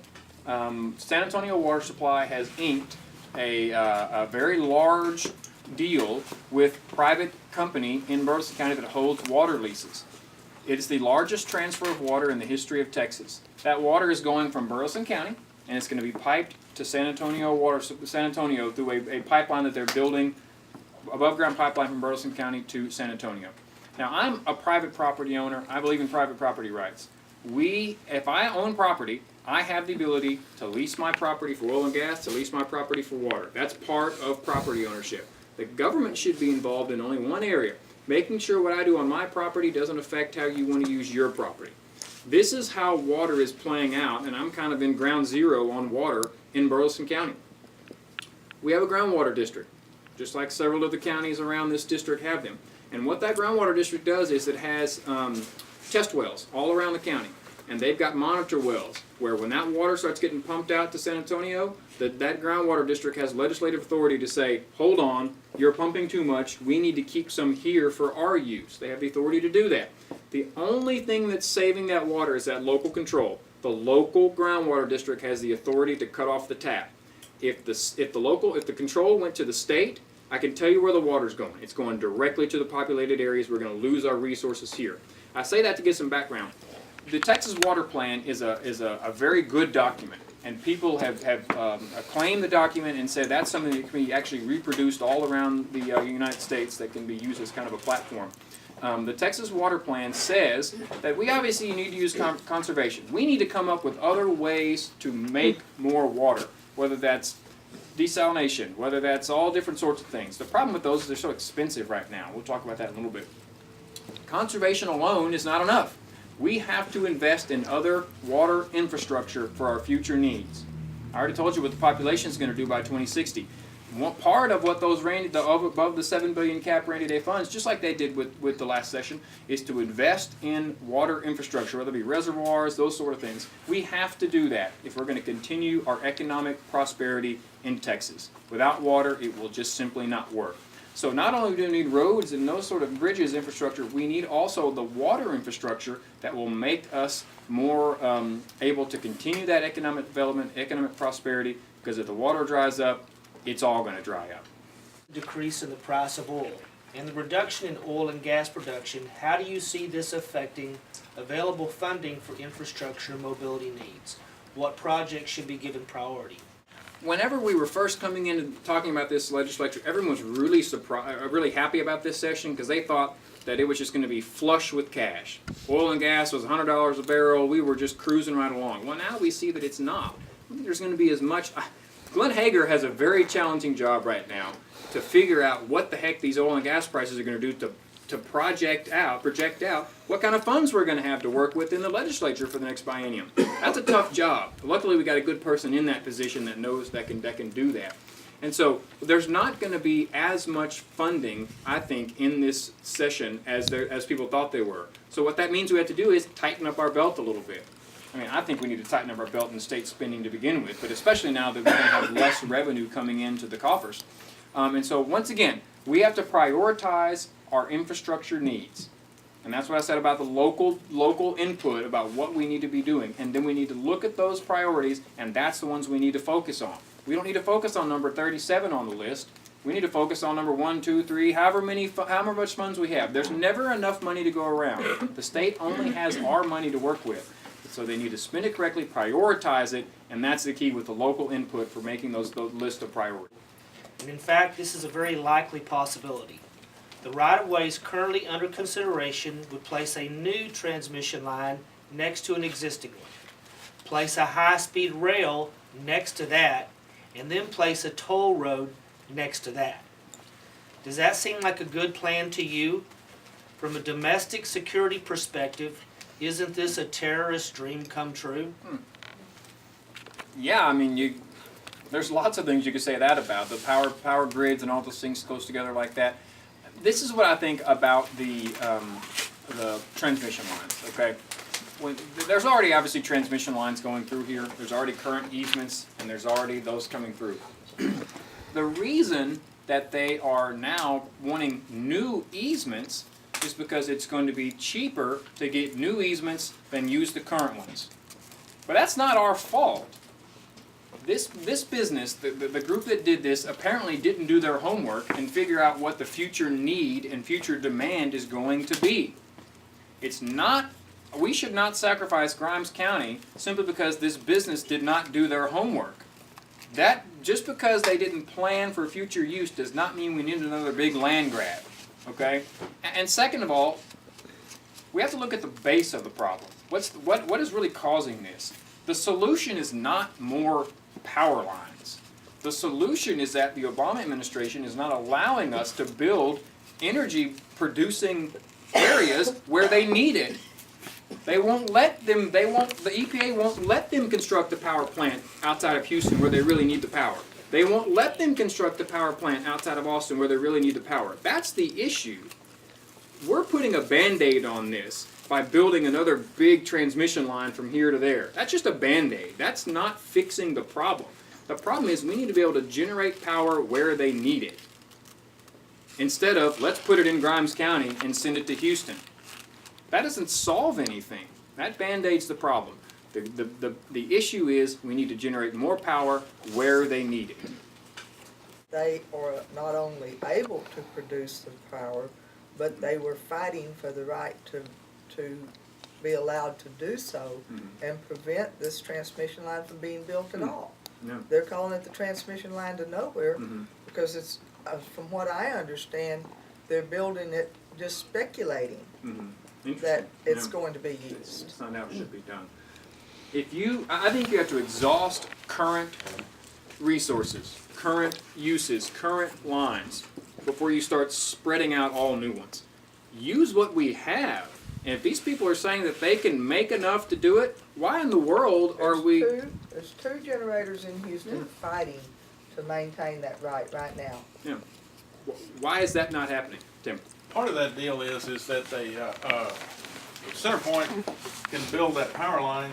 San Antonio Water Supply has inked a very large deal with private company in Burleson County that holds water leases. It is the largest transfer of water in the history of Texas. That water is going from Burleson County, and it's going to be piped to San Antonio through a pipeline that they're building, above ground pipeline from Burleson County to San Antonio. Now, I'm a private property owner. I believe in private property rights. If I own property, I have the ability to lease my property for oil and gas, to lease my property for water. That's part of property ownership. The government should be involved in only one area, making sure what I do on my property doesn't affect how you want to use your property. This is how water is playing out, and I'm kind of in ground zero on water in Burleson County. We have a groundwater district, just like several of the counties around this district have them. And what that groundwater district does is it has test wells all around the county. and they've got monitor wells where when that water starts getting pumped out to San Antonio, that groundwater district has legislative authority to say, hold on, you're pumping too much, we need to keep some here for our use. They have the authority to do that. The only thing that's saving that water is that local control. The local groundwater district has the authority to cut off the tap. If the control went to the state, I can tell you where the water's going. It's going directly to the populated areas. We're going to lose our resources here. I say that to give some background. The Texas Water Plan is a very good document, and people have acclaimed the document and said that's something that can be actually reproduced all around the United States that can be used as kind of a platform. The Texas Water Plan says that we obviously need to use conservation. We need to come up with other ways to make more water, whether that's desalination, whether that's all different sorts of things. The problem with those is they're so expensive right now. We'll talk about that in a little bit. Conservation alone is not enough. We have to invest in other water infrastructure for our future needs. I already told you what the population is going to do by 2060. One part of what those above the $7 billion cap rainy day funds, just like they did with the last session, is to invest in water infrastructure, whether it be reservoirs, those sort of things. We have to do that if we're going to continue our economic prosperity in Texas. Without water, it will just simply not work. So not only do we need roads and those sort of bridges infrastructure, we need also the water infrastructure that will make us more able to continue that economic development, economic prosperity, because if the water dries up, it's all going to dry up. Decrease in the price of oil and the reduction in oil and gas production, how do you see this affecting available funding for infrastructure and mobility needs? What projects should be given priority? Whenever we were first coming in and talking about this legislature, everyone was really really happy about this session because they thought that it was just going to be flush with cash. Oil and gas was $100 a barrel. We were just cruising right along. Well, now we see that it's not. There's going to be as much. Glenn Hager has a very challenging job right now to figure out what the heck these oil and gas prices are going to do to project out what kind of funds we're going to have to work with in the legislature for the next biennium. That's a tough job. Luckily, we got a good person in that position that knows that can do that. And so there's not going to be as much funding, I think, in this session as people thought there were. So what that means we have to do is tighten up our belt a little bit. I mean, I think we need to tighten up our belt in state spending to begin with, but especially now that we're going to have less revenue coming into the coffers. And so once again, we have to prioritize our infrastructure needs. And that's what I said about the local input about what we need to be doing. And then we need to look at those priorities, and that's the ones we need to focus on. We don't need to focus on number 37 on the list. We need to focus on number 1, 2, 3, however much funds we have. There's never enough money to go around. The state only has our money to work with. So they need to spend it correctly, prioritize it, and that's the key with the local input for making those list of priorities. And in fact, this is a very likely possibility. The right-of-ways currently under consideration would place a new transmission line next to an existing one, place a high-speed rail next to that, and then place a toll road next to that. Does that seem like a good plan to you? From a domestic security perspective, isn't this a terrorist dream come true? Yeah, I mean, there's lots of things you could say that about. The power grids and all those things close together like that. This is what I think about the transmission lines, okay? There's already obviously transmission lines going through here. There's already current easements, and there's already those coming through. The reason that they are now wanting new easements is because it's going to be cheaper to get new easements than use the current ones. But that's not our fault. This business, the group that did this, apparently didn't do their homework and figure out what the future need and future demand is going to be. We should not sacrifice Grimes County simply because this business did not do their homework. That, just because they didn't plan for future use does not mean we need another big land grab. Okay? And second of all, we have to look at the base of the problem. What is really causing this? The solution is not more power lines. The solution is that the Obama administration is not allowing us to build energy producing areas where they need it. The EPA won't let them construct a power plant outside of Houston where they really need the power. They won't let them construct a power plant outside of Austin where they really need the power. That's the issue. We're putting a Band-Aid on this, by building another big transmission line from here to there. That's just a Band-Aid. That's not fixing the problem. The problem is we need to be able to generate power where they need it. Instead of, let's put it in Grimes County and send it to Houston. That doesn't solve anything. That Band-Aid's the problem. The issue is we need to generate more power where they need it. They are not only able to produce the power, but they were fighting for the right to be allowed to do so and prevent this transmission line from being built at all. Yeah. They're calling it the transmission line to nowhere because it's, from what I understand, they're building it just speculating that it's going to be used. It's not how it should be done. I think you have to exhaust current resources, current uses, current lines before you start spreading out all new ones. Use what we have. And if these people are saying that they can make enough to do it, why in the world are we... There's two generators in Houston fighting to maintain that right now. Yeah. Why is that not happening, Tim? Part of that deal is that they, CenterPoint can build that power line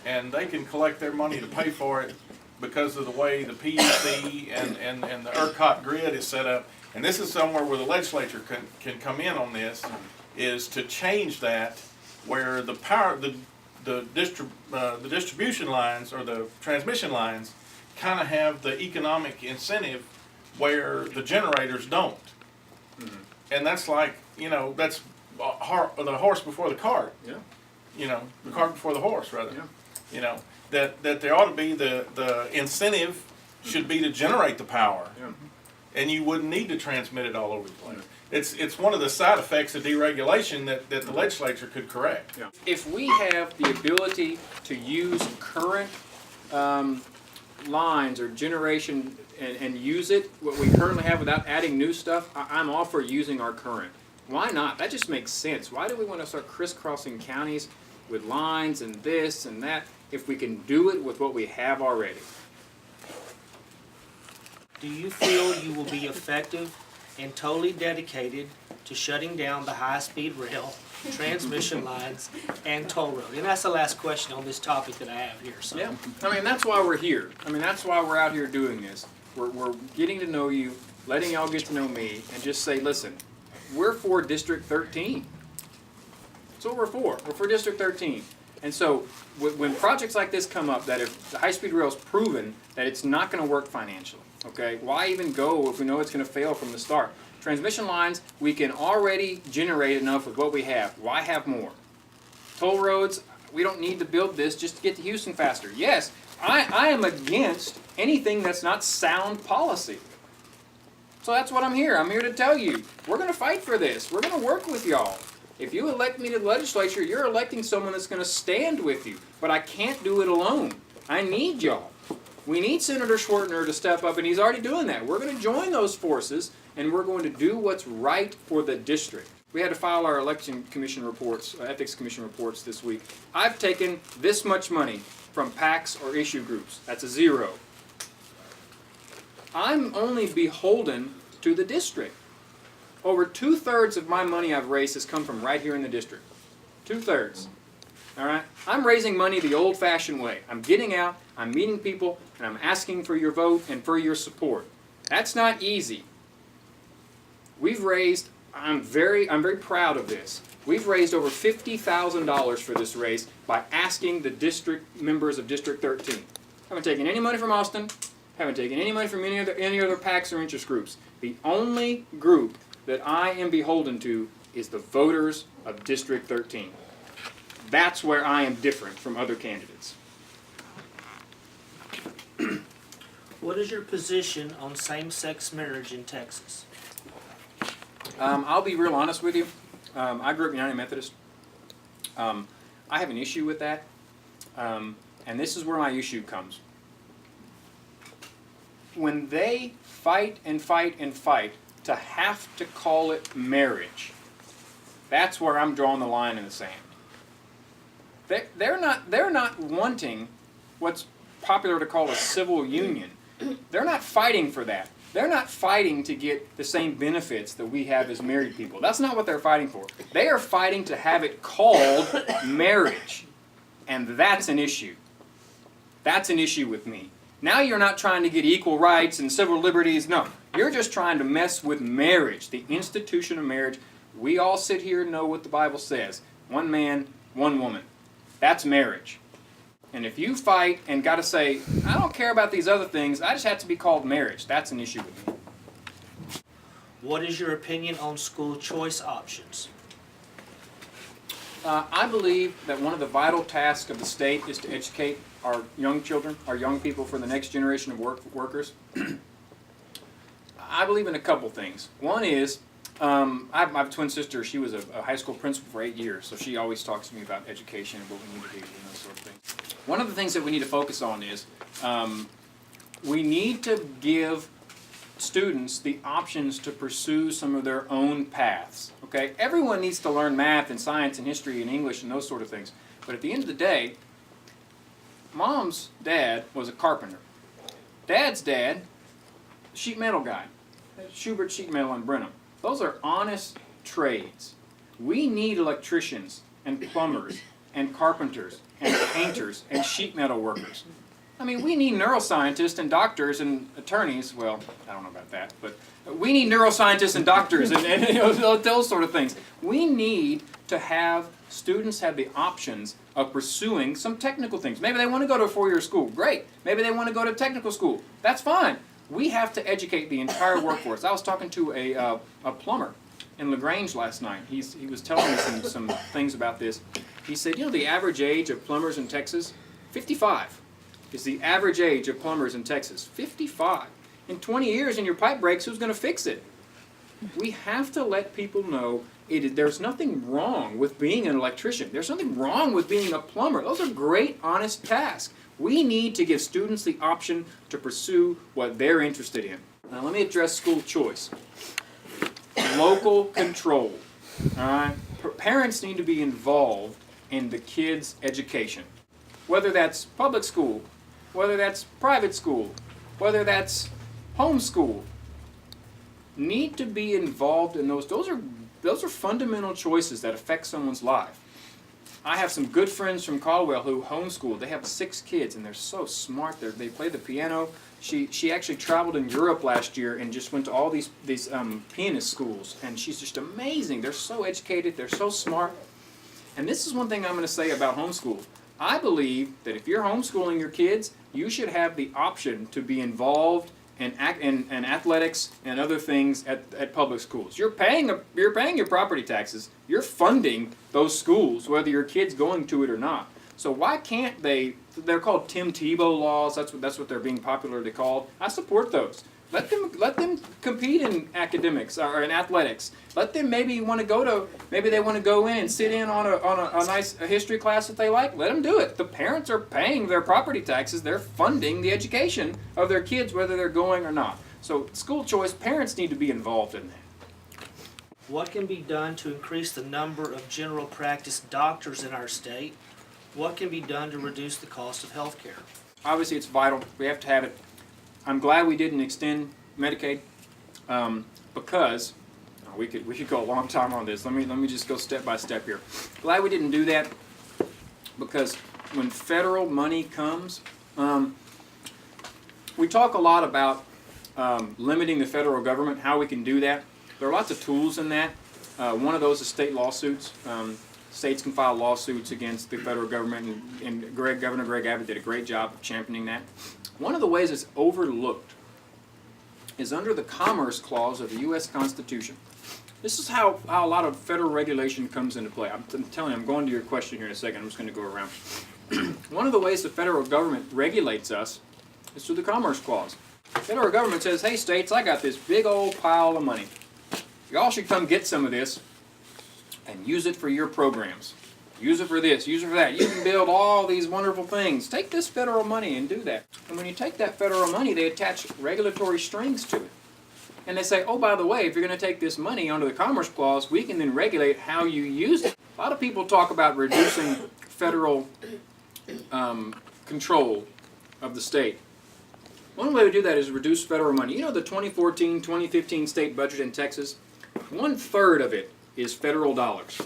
and they can collect their money to pay for it because of the way the PUC and the ERCOT grid is set up. And this is somewhere where the legislature can come in on this, is to change that where the power, the distribution lines or the transmission lines kind of have the economic incentive where the generators don't. And that's like, you know, that's the horse before the cart. Yeah. You know, the cart before the horse, rather. Yeah. You know, that there ought to be the incentive should be to generate the power. Yeah. And you wouldn't need to transmit it all over the place. It's one of the side effects of deregulation that the legislature could correct. Yeah. If we have the ability to use current lines or generation and use it, what we currently have without adding new stuff, I'm all for using our current. Why not? That just makes sense. Why do we want to start crisscrossing counties with lines and this and that if we can do it with what we have already? Do you feel you will be effective and totally dedicated to shutting down the high-speed rail, transmission lines, and toll road? And that's the last question on this topic that I have here. So. Yeah, I mean, that's why we're here. I mean, that's why we're out here doing this. We're getting to know you, letting y'all get to know me, and just say, listen, we're for District 13. That's what we're for. We're for District 13. And so when projects like this come up, that if the high-speed rail's proven that it's not going to work financially, okay, why even go if we know it's going to fail from the start? Transmission lines, we can already generate enough with what we have. Why have more? Toll roads, we don't need to build this just to get to Houston faster. Yes, I am against anything that's not sound policy. So that's what I'm here. I'm here to tell you, we're going to fight for this. We're going to work with y'all. If you elect me to the legislature, you're electing someone that's going to stand with you. But I can't do it alone. I need y'all. We need Senator Schwertner to step up, and he's already doing that. We're going to join those forces, and we're going to do what's right for the district. We had to file our election commission reports, ethics commission reports this week. I've taken this much money from PACs or issue groups. That's a zero. I'm only beholden to the district. Over 2/3 of my money I've raised has come from right here in the district. 2/3. All right? I'm raising money the old-fashioned way. I'm getting out, I'm meeting people, and I'm asking for your vote and for your support. That's not easy. We've raised, I'm very proud of this. We've raised over $50,000 for this race by asking the district members of District 13. Haven't taken any money from Austin, haven't taken any money from any other PACs or interest groups. The only group that I am beholden to is the voters of District 13. That's where I am different from other candidates. What is your position on same-sex marriage in Texas? I'll be real honest with you. I grew up United Methodist. I have an issue with that, and this is where my issue comes. When they fight and fight and fight to have to call it marriage, that's where I'm drawing the line in the sand. They're not wanting what's popular to call a civil union. They're not fighting for that. They're not fighting to get the same benefits that we have as married people. That's not what they're fighting for. They are fighting to have it called marriage. And that's an issue. That's an issue with me. Now you're not trying to get equal rights and civil liberties. No, you're just trying to mess with marriage, the institution of marriage. We all sit here and know what the Bible says. One man, one woman. That's marriage. And if you fight and got to say, I don't care about these other things, I just have to be called marriage, that's an issue with me. What is your opinion on school choice options? I believe that one of the vital tasks of the state is to educate our young children, our young people for the next generation of workers. I believe in a couple things. One is, I have a twin sister. She was a high school principal for 8 years, so she always talks to me about education and what we need to do and those sort of things. One of the things that we need to focus on is we need to give students the options to pursue some of their own paths. Okay, everyone needs to learn math and science and history and English and those sort of things. But at the end of the day, Mom's dad was a carpenter. Dad's dad, sheet metal guy, Schubert Sheet Metal in Brenham. Those are honest trades. We need electricians and plumbers and carpenters and painters and sheet metal workers. I mean, we need neuroscientists and doctors and attorneys. Well, I don't know about that, but we need neuroscientists and doctors and you know, those sort of things. We need to have students have the options of pursuing some technical things. Maybe they want to go to a four-year school. Great. Maybe they want to go to technical school. That's fine. We have to educate the entire workforce. I was talking to a plumber in LaGrange last night. He was telling me some things about this. He said, you know, the average age of plumbers in Texas, 55. Is the average age of plumbers in Texas. 55. In 20 years and your pipe breaks, who's going to fix it? We have to let people know there's nothing wrong with being an electrician. There's nothing wrong with being a plumber. Those are great, honest tasks. We need to give students the option to pursue what they're interested in. Now let me address school choice. Local control. All right? Parents need to be involved in the kids' education. Whether that's public school, whether that's private school, whether that's homeschool, need to be involved in those. Those are fundamental choices that affect someone's life. I have some good friends from Caldwell who homeschool. They have 6 kids and they're so smart. They play the piano. She actually traveled in Europe last year and just went to all these pianist schools, and she's just amazing. They're so educated. They're so smart. And this is one thing I'm going to say about homeschool. I believe that if you're homeschooling your kids, you should have the option to be involved in athletics and other things at public schools. You're paying your property taxes. You're funding those schools, whether your kid's going to it or not. So why can't they? They're called Tim Tebow laws. That's what they're being popularly called. I support those. Let them compete in academics or in athletics. Let them maybe they want to go in and sit in on a nice history class that they like. Let them do it. The parents are paying their property taxes. They're funding the education of their kids, whether they're going or not. So school choice, parents need to be involved in that. What can be done to increase the number of general practice doctors in our state? What can be done to reduce the cost of health care? Obviously, it's vital. We have to have it. I'm glad we didn't extend Medicaid because we could go a long time on this. Let me just go step by step here. Glad we didn't do that because when federal money comes, we talk a lot about limiting the federal government, how we can do that. There are lots of tools in that. One of those is state lawsuits. States can file lawsuits against the federal government, and Governor Greg Abbott did a great job of championing that. One of the ways it's overlooked is under the Commerce Clause of the U.S. Constitution. This is how a lot of federal regulation comes into play. I'm telling you, I'm going to your question here in a second. I'm just going to go around. One of the ways the federal government regulates us is through the Commerce Clause. The federal government says, hey states, I got this big old pile of money. Y'all should come get some of this and use it for your programs. Use it for this, use it for that. You can build all these wonderful things. Take this federal money and do that. And when you take that federal money, they attach regulatory strings to it. And they say, oh, by the way, if you're going to take this money under the Commerce Clause, we can then regulate how you use it. A lot of people talk about reducing federal control of the state. One way to do that is reduce federal money. You know the 2014, 2015 state budget in Texas? 1/3 of it is federal dollars.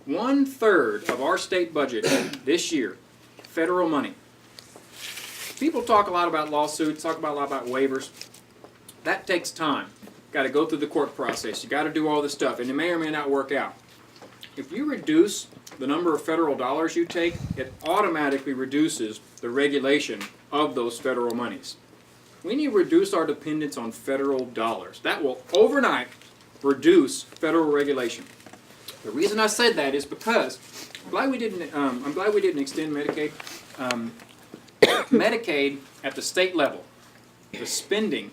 1/3 of our state budget this year, federal money. People talk a lot about lawsuits, talk about a lot about waivers. That takes time. Got to go through the court process. You got to do all this stuff, and it may or may not work out. If you reduce the number of federal dollars you take, it automatically reduces the regulation of those federal monies. We need to reduce our dependence on federal dollars. That will overnight reduce federal regulation. The reason I said that is because I'm glad we didn't extend Medicaid. Medicaid at the state level, the spending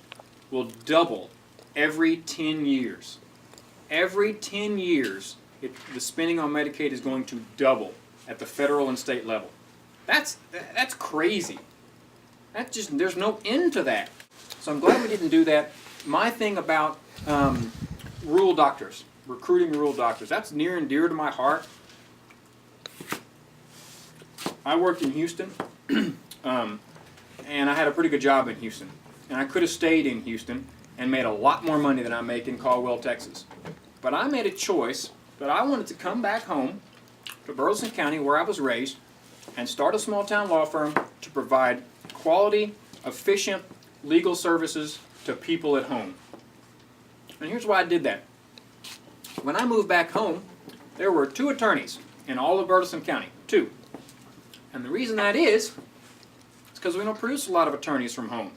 will double every 10 years. Every 10 years, the spending on Medicaid is going to double at the federal and state level. That's crazy. There's no end to that. So I'm glad we didn't do that. My thing about rural doctors, recruiting rural doctors, that's near and dear to my heart. I worked in Houston, and I had a pretty good job in Houston. And I could have stayed in Houston and made a lot more money than I make in Caldwell, Texas. But I made a choice that I wanted to come back home to Burleson County, where I was raised, and start a small town law firm to provide quality, efficient legal services to people at home. And here's why I did that. When I moved back home, there were 2 attorneys in all of Burleson County, 2. And the reason that is because we don't produce a lot of attorneys from home.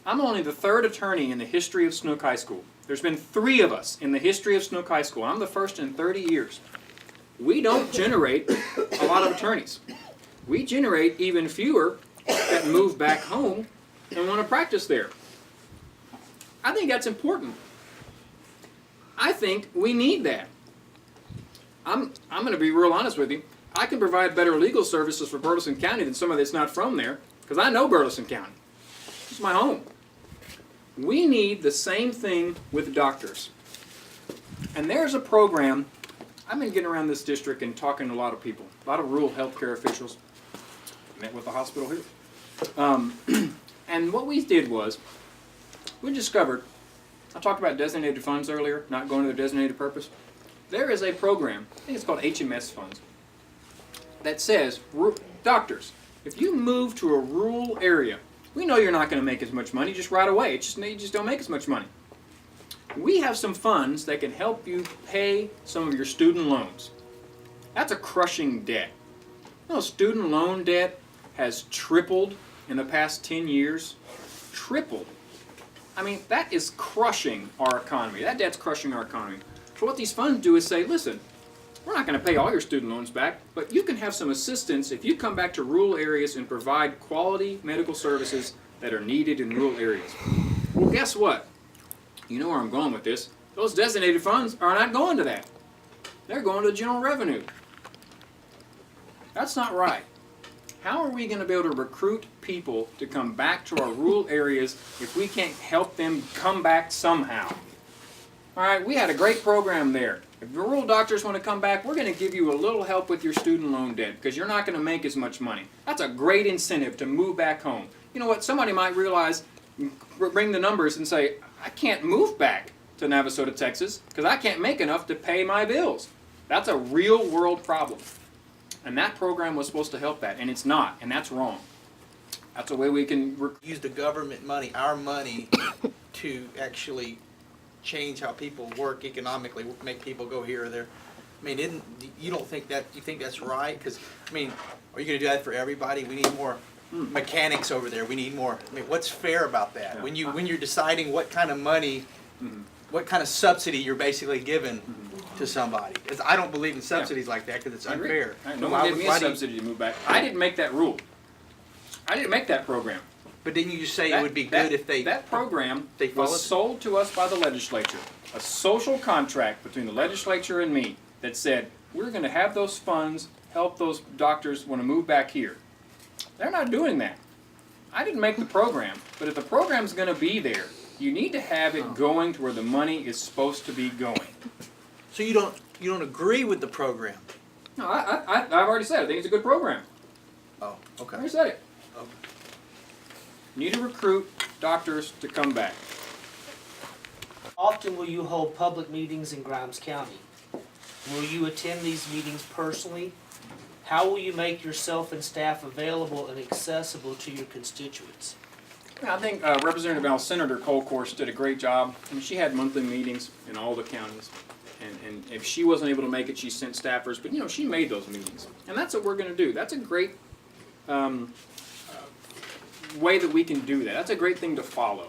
I'm only the 3rd attorney in the history of Snook High School. There's been 3 of us in the history of Snook High School. I'm the first in 30 years. We don't generate a lot of attorneys. We generate even fewer that move back home and want to practice there. I think that's important. I think we need that. I'm going to be real honest with you. I can provide better legal services for Burleson County than somebody that's not from there, because I know Burleson County. It's my home. We need the same thing with doctors. And there's a program. I've been getting around this district and talking to a lot of people, a lot of rural healthcare officials. Met with the hospital here. And what we did was, we discovered, I talked about designated funds earlier, not going to their designated purpose. There is a program, I think it's called HMS funds, that says, doctors, if you move to a rural area, we know you're not going to make as much money just right away. You just don't make as much money. We have some funds that can help you pay some of your student loans. That's a crushing debt. You know, student loan debt has tripled in the past 10 years. Tripled. I mean, that is crushing our economy. That debt's crushing our economy. So what these funds do is say, listen, we're not going to pay all your student loans back, but you can have some assistance if you come back to rural areas and provide quality medical services that are needed in rural areas. Well, guess what? You know where I'm going with this. Those designated funds are not going to that. They're going to the general revenue. That's not right. How are we going to be able to recruit people to come back to our rural areas if we can't help them come back somehow? All right, we had a great program there. If the rural doctors want to come back, we're going to give you a little help with your student loan debt because you're not going to make as much money. That's a great incentive to move back home. You know what? Somebody might realize, bring the numbers and say, I can't move back to Navasota, Texas because I can't make enough to pay my bills. That's a real world problem. And that program was supposed to help that, and it's not, and that's wrong. That's a way we can Use the government money, our money, to actually change how people work economically, make people go here or there. I mean, you don't think that, you think that's right? Because, I mean, are you going to do that for everybody? We need more mechanics over there. We need more. I mean, what's fair about that? Yeah. When you're deciding what kind of money, what kind of subsidy you're basically giving to somebody. 'Cause I don't believe in subsidies like that because it's unfair. No one gave me a subsidy to move back. I didn't make that rule. I didn't make that program. But didn't you just say it would be good if they... That program they followed? was sold to us by the legislature. A social contract between the legislature and me that said, we're going to have those funds help those doctors want to move back here. They're not doing that. I didn't make the program, but if the program's going to be there, you need to have it going to where the money is supposed to be going. So you don't agree with the program? No, I've already said I think it's a good program. Oh, okay. I already said it. Oh. You need to recruit doctors to come back. Often will you hold public meetings in Grimes County? Will you attend these meetings personally? How will you make yourself and staff available and accessible to your constituents? I think Senator Colcourse did a great job. I mean, she had monthly meetings in all the counties. And if she wasn't able to make it, she sent staffers. But, you know, she made those meetings. And that's what we're going to do. That's a great way that we can do that. That's a great thing to follow.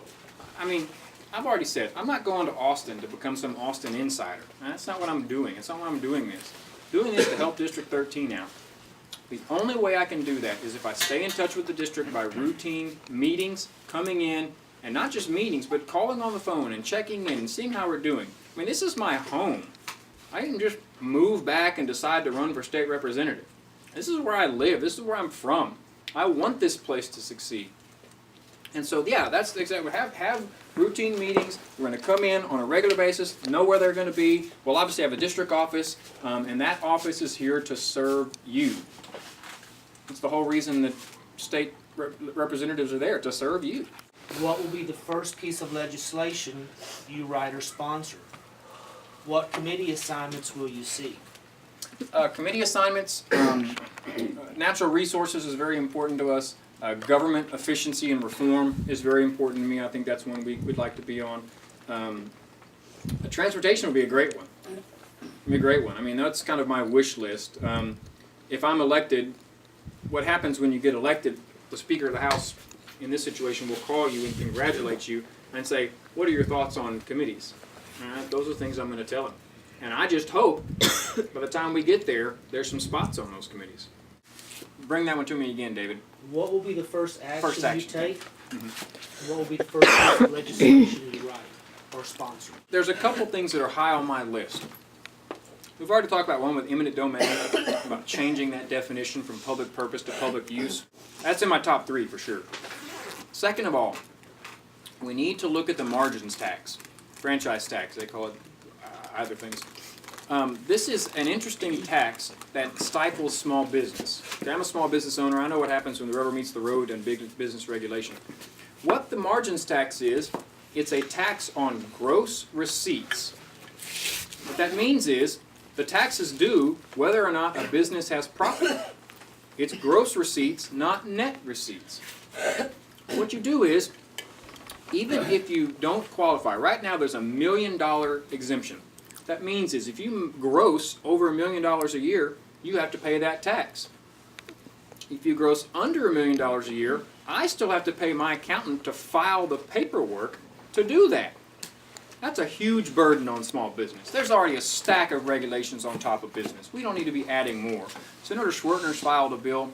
I mean, I've already said, I'm not going to Austin to become some Austin insider. That's not what I'm doing. That's not why I'm doing this. Doing this to help District 13 out. The only way I can do that is if I stay in touch with the district by routine meetings, coming in, and not just meetings, but calling on the phone and checking in and seeing how we're doing. I mean, this is my home. I didn't just move back and decide to run for state representative. This is where I live. This is where I'm from. I want this place to succeed. And so, yeah, that's exactly what have routine meetings. We're going to come in on a regular basis, know where they're going to be. We'll obviously have a district office, and that office is here to serve you. It's the whole reason that state representatives are there, to serve you. What will be the first piece of legislation you write or sponsor? What committee assignments will you see? Committee assignments, natural resources is very important to us. Government efficiency and reform is very important to me. I think that's one we'd like to be on. Transportation would be a great one. I mean, that's kind of my wish list. If I'm elected, what happens when you get elected, the Speaker of the House in this situation will call you and congratulate you and say, what are your thoughts on committees? Those are things I'm going to tell him. And I just hope by the time we get there, there's some spots on those committees. Bring that one to me again, David. What will be the first action you take? Mm-hmm. What will be the first piece of legislation you write or sponsor? There's a couple things that are high on my list. We've already talked about one with eminent domain, about changing that definition from public purpose to public use. That's in my top 3 for sure. Second of all, we need to look at the margins tax, franchise tax, they call it either things. This is an interesting tax that stifles small business. Okay, I'm a small business owner. I know what happens when the rubber meets the road and big business regulation. What the margins tax is, it's a tax on gross receipts. What that means is the tax is due whether or not a business has profit. It's gross receipts, not net receipts. What you do is, even if you don't qualify, right now there's $1 million exemption. That means is if you gross over $1 million a year, you have to pay that tax. If you gross under $1 million a year, I still have to pay my accountant to file the paperwork to do that. That's a huge burden on small business. There's already a stack of regulations on top of business. We don't need to be adding more. Senator Schwertner's filed a bill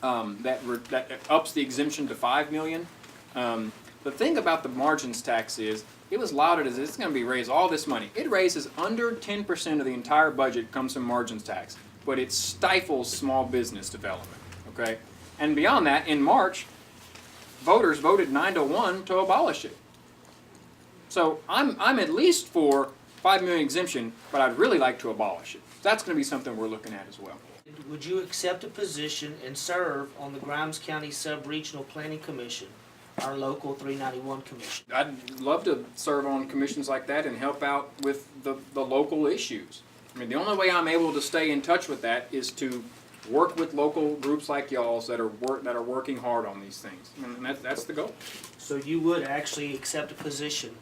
that ups the exemption to $5 million. The thing about the margins tax is, it was lauded as it's going to be raised all this money. It raises under 10% of the entire budget comes from margins tax, but it stifles small business development. Okay, and beyond that, in March, voters voted 9-1 to abolish it. So I'm at least for $5 million exemption, but I'd really like to abolish it. That's going to be something we're looking at as well. Would you accept a position and serve on the Grimes County Sub-Regional Planning Commission, our local 391 commission? I'd love to serve on commissions like that and help out with the local issues. I mean, the only way I'm able to stay in touch with that is to work with local groups like y'all's that are working hard on these things, and that's the goal. So you would actually accept a position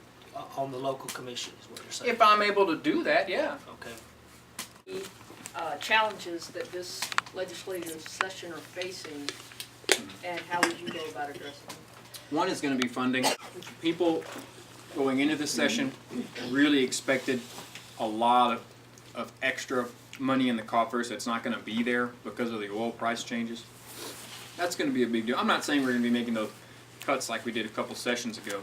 on the local commission, is what you're saying? If I'm able to do that, yeah. Okay. Challenges that this legislative session are facing, and how would you go about addressing them? One is going to be funding. People going into this session really expected a lot of extra money in the coffers that's not going to be there because of the oil price changes. That's going to be a big deal. I'm not saying we're going to be making those cuts like we did a couple sessions ago,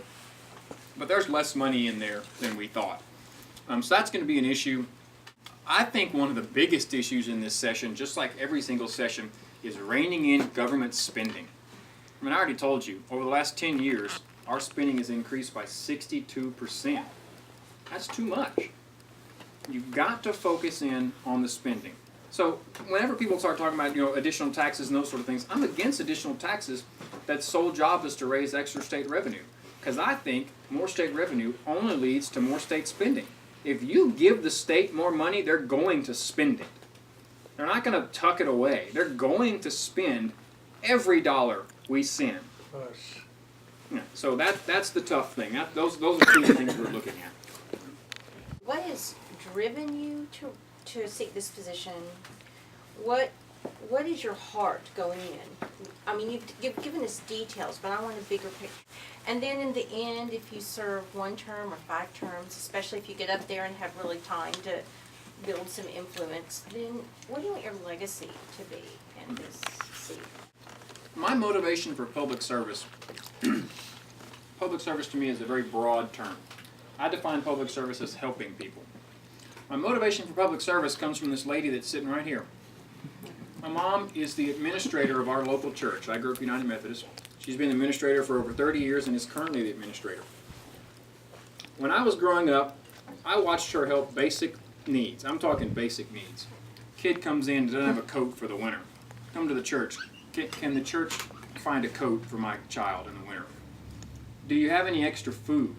but there's less money in there than we thought. So that's going to be an issue. I think one of the biggest issues in this session, just like every single session, is reining in government spending. I mean, I already told you, over the last 10 years, our spending has increased by 62%. That's too much. You've got to focus in on the spending. So whenever people start talking about, additional taxes and those sort of things, I'm against additional taxes that sole job is to raise extra state revenue. Because I think more state revenue only leads to more state spending. If you give the state more money, they're going to spend it. They're not going to tuck it away. They're going to spend every dollar we send. Yeah, so that's the tough thing. Those are two things we're looking at. What has driven you to seek this position? What is your heart going in? I mean, you've given us details, but I want a bigger picture. And then in the end, if you serve 1 term or 5 terms, especially if you get up there and have really time to build some influence, then what do you want your legacy to be in this seat? My motivation for public service to me is a very broad term. I define public service as helping people. My motivation for public service comes from this lady that's sitting right here. My mom is the administrator of our local church. I grew up United Methodist. She's been the administrator for over 30 years and is currently the administrator. When I was growing up, I watched her help basic needs. I'm talking basic needs. Kid comes in, doesn't have a coat for the winter. Come to the church. Can the church find a coat for my child in the winter? Do you have any extra food?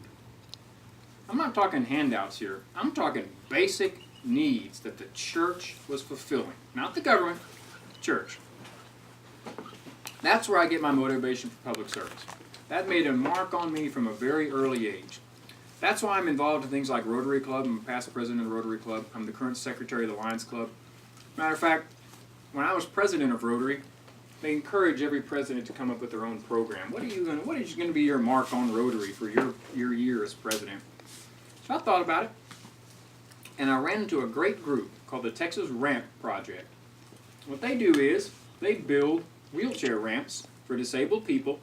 I'm not talking handouts here. I'm talking basic needs that the church was fulfilling. Not the government, the church. That's where I get my motivation for public service. That made a mark on me from a very early age. That's why I'm involved in things like Rotary Club. I'm a past president of the Rotary Club. I'm the current secretary of the Lions Club. Matter of fact, when I was president of Rotary, they encourage every president to come up with their own program. What is going to be your mark on Rotary for your year as president? So I thought about it, and I ran into a great group called the Texas Ramp Project. What they do is they build wheelchair ramps for disabled people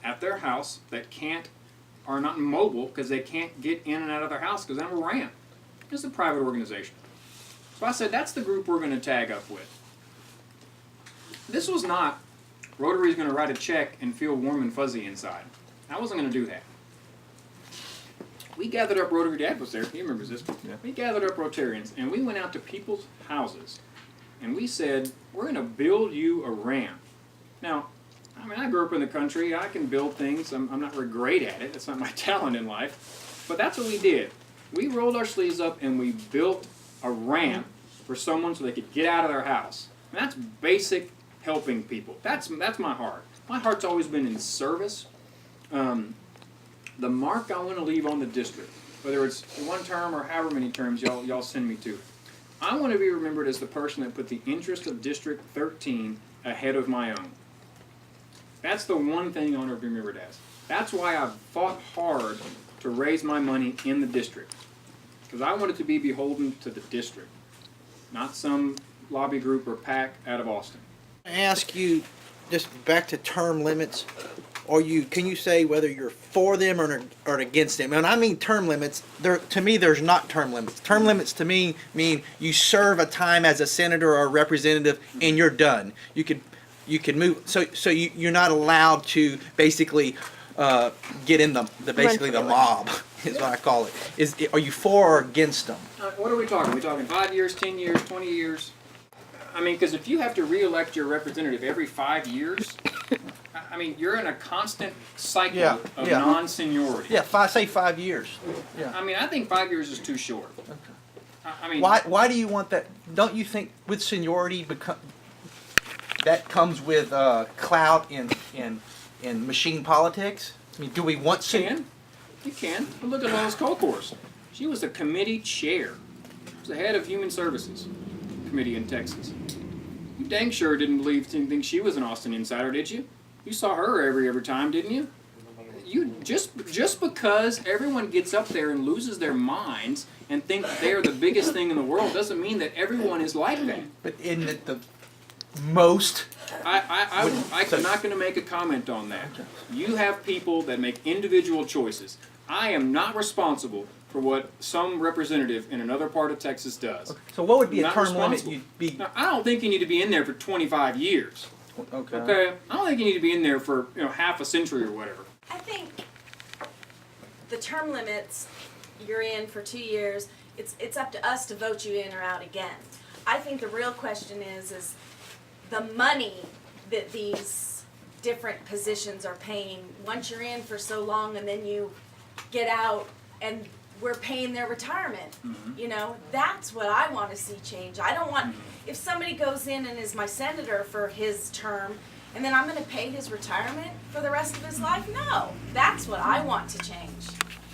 at their house that are not mobile because they can't get in and out of their house because they have a ramp. It's a private organization. So I said, that's the group we're going to tag up with. This was not Rotary's going to write a check and feel warm and fuzzy inside. I wasn't going to do that. We gathered up Rotary. Dad was there. He remembers this. Yeah. We gathered up Rotarians, and we went out to people's houses, and we said, we're going to build you a ramp. Now, I mean, I grew up in the country. I can build things. I'm not very great at it. That's not my talent in life. But that's what we did. We rolled our sleeves up, and we built a ramp for someone so they could get out of their house. And that's basic helping people. That's my heart. My heart's always been in service. The mark I want to leave on the district, whether it's 1 term or however many terms y'all send me to, I want to be remembered as the person that put the interest of District 13 ahead of my own. That's the one thing I want to be remembered as. That's why I've fought hard to raise my money in the district. Because I want it to be beholden to the district, not some lobby group or PAC out of Austin. I ask you, just back to term limits, can you say whether you're for them or against them? And I mean term limits, to me there's not term limits. Term limits to me mean you serve a time as a senator or a representative and you're done. You could move, so you're not allowed to basically get in the mob, is what I call it. Are you for or against them? What are we talking? Are we talking 5 years, 10 years, 20 years? I mean, because if you have to re-elect your representative every 5 years, I mean, you're in a constant cycle of non-seniority. Yeah, say 5 years. Yeah. I mean, I think 5 years is too short. Okay. I mean, why do you want that? Don't you think with seniority that comes with clout in machine politics? I mean, do we want You can. But look at Lois Colcourse. She was the committee chair. She was the head of Human Services Committee in Texas. You dang sure didn't think she was an Austin insider, did you? You saw her every time, didn't you? You just because everyone gets up there and loses their minds and think they're the biggest thing in the world doesn't mean that everyone is like that. But isn't it the most? I'm not going to make a comment on that. You have people that make individual choices. I am not responsible for what some representative in another part of Texas does. Okay. So what would be a Not term limit responsible. you'd be? Now, I don't think you need to be in there for 25 years. Okay. Okay? I don't think you need to be in there for half a century or whatever. I think the term limits, you're in for 2 years, it's up to us to vote you in or out again. I think the real question is the money that these different positions are paying. Once you're in for so long and then you get out and we're paying their retirement. You know, that's what I want to see change. I don't want, if somebody goes in and is my senator for his term, and then I'm going to pay his retirement for the rest of his life? No, that's what I want to change.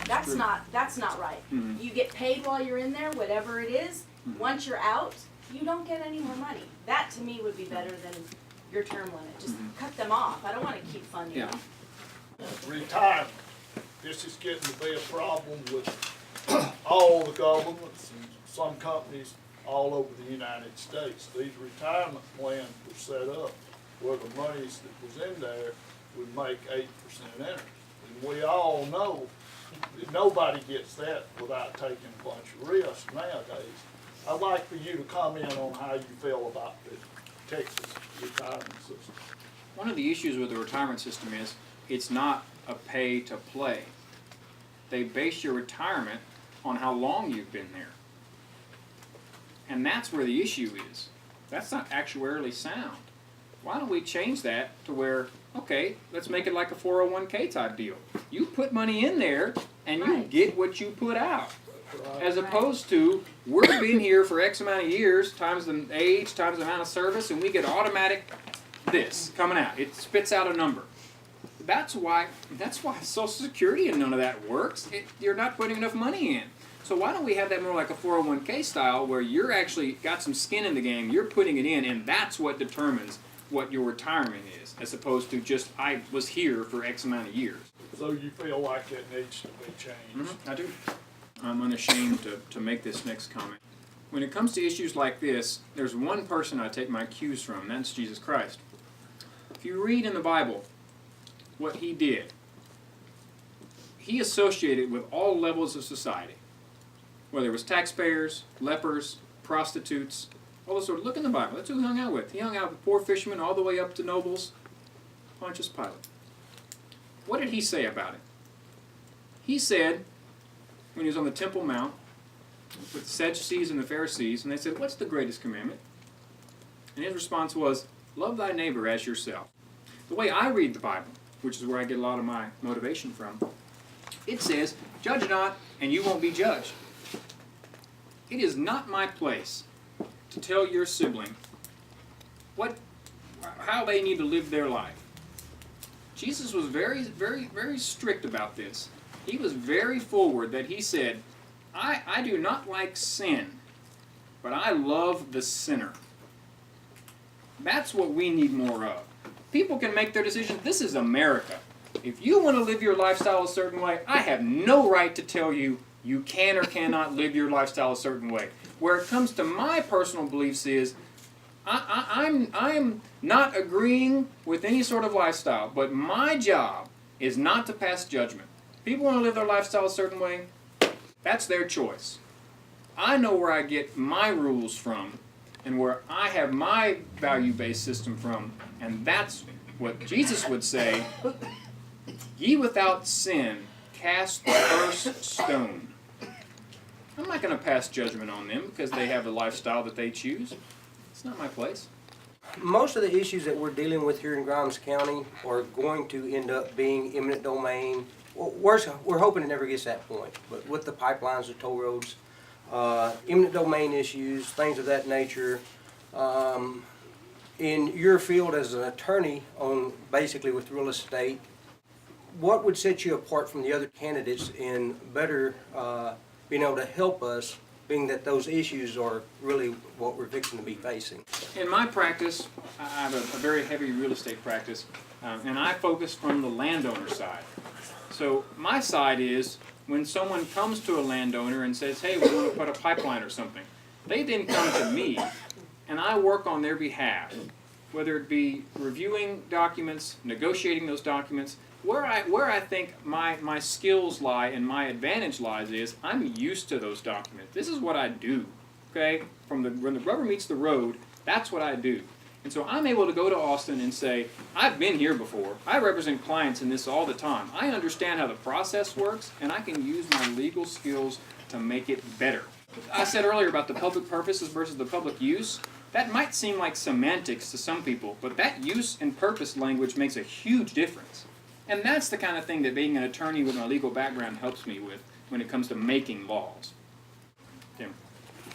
That's not right. You get paid while you're in there, whatever it is. Once you're out, you don't get any more money. That to me would be better than your term limit. Just cut them off. I don't want to keep funding them. Retirement. This is getting to be a problem with all the governments and some companies all over the United States. These retirement plans were set up where the monies that was in there would make 8% interest. And we all know that nobody gets that without taking a bunch of risks nowadays. I'd like for you to comment on how you feel about the Texas retirement system. One of the issues with the retirement system is it's not a pay to play. They base your retirement on how long you've been there. And that's where the issue is. That's not actuarially sound. Why don't we change that to where, okay, let's make it like a 401k type deal. You put money in there and you get what you put out. As opposed to, we're been here for X amount of years, times the age, times the amount of service, and we get automatic this coming out. It spits out a number. That's why Social Security and none of that works. You're not putting enough money in. So why don't we have that more like a 401k style where you're actually got some skin in the game, you're putting it in, and that's what determines what your retirement is, as opposed to just, I was here for X amount of years. So you feel like it needs to be changed? I do. I'm unashamed to make this next comment. When it comes to issues like this, there's one person I take my cues from, and that's Jesus Christ. If you read in the Bible what he did, he associated with all levels of society, whether it was taxpayers, lepers, prostitutes, all those sort of. Look in the Bible. That's who he hung out with. He hung out with poor fishermen all the way up to nobles. Pontius Pilate. What did he say about it? He said, when he was on the Temple Mount with the Sadducees and the Pharisees, and they said, what's the greatest commandment? And his response was, love thy neighbor as yourself. The way I read the Bible, which is where I get a lot of my motivation from, it says, judge not, and you won't be judged. It is not my place to tell your sibling how they need to live their life. Jesus was very, very, very strict about this. He was very forward that he said, I do not like sin, but I love the sinner. That's what we need more of. People can make their decisions. This is America. If you want to live your lifestyle a certain way, I have no right to tell you you can or cannot live your lifestyle a certain way. Where it comes to my personal beliefs is, I'm not agreeing with any sort of lifestyle, but my job is not to pass judgment. People want to live their lifestyle a certain way, that's their choice. I know where I get my rules from and where I have my value-based system from, and that's what Jesus would say, ye without sin cast the first stone. I'm not going to pass judgment on them because they have the lifestyle that they choose. It's not my place. Most of the issues that we're dealing with here in Grimes County are going to end up being eminent domain. We're hoping it never gets to that point, but with the pipelines, the toll roads, eminent domain issues, things of that nature. In your field as an attorney on basically with real estate, what would set you apart from the other candidates in better being able to help us, being that those issues are really what we're fixing to be facing? In my practice, I have a very heavy real estate practice, and I focus from the landowner side. So my side is when someone comes to a landowner and says, hey, we want to put a pipeline or something, they then come to me, and I work on their behalf, whether it be reviewing documents, negotiating those documents. Where I think my skills lie and my advantage lies is I'm used to those documents. This is what I do, okay? When the rubber meets the road, that's what I do. And so I'm able to go to Austin and say, I've been here before. I represent clients in this all the time. I understand how the process works, and I can use my legal skills to make it better. I said earlier about the public purposes versus the public use. That might seem like semantics to some people, but that use and purpose language makes a huge difference. And that's the kind of thing that being an attorney with my legal background helps me with when it comes to making laws. Tim?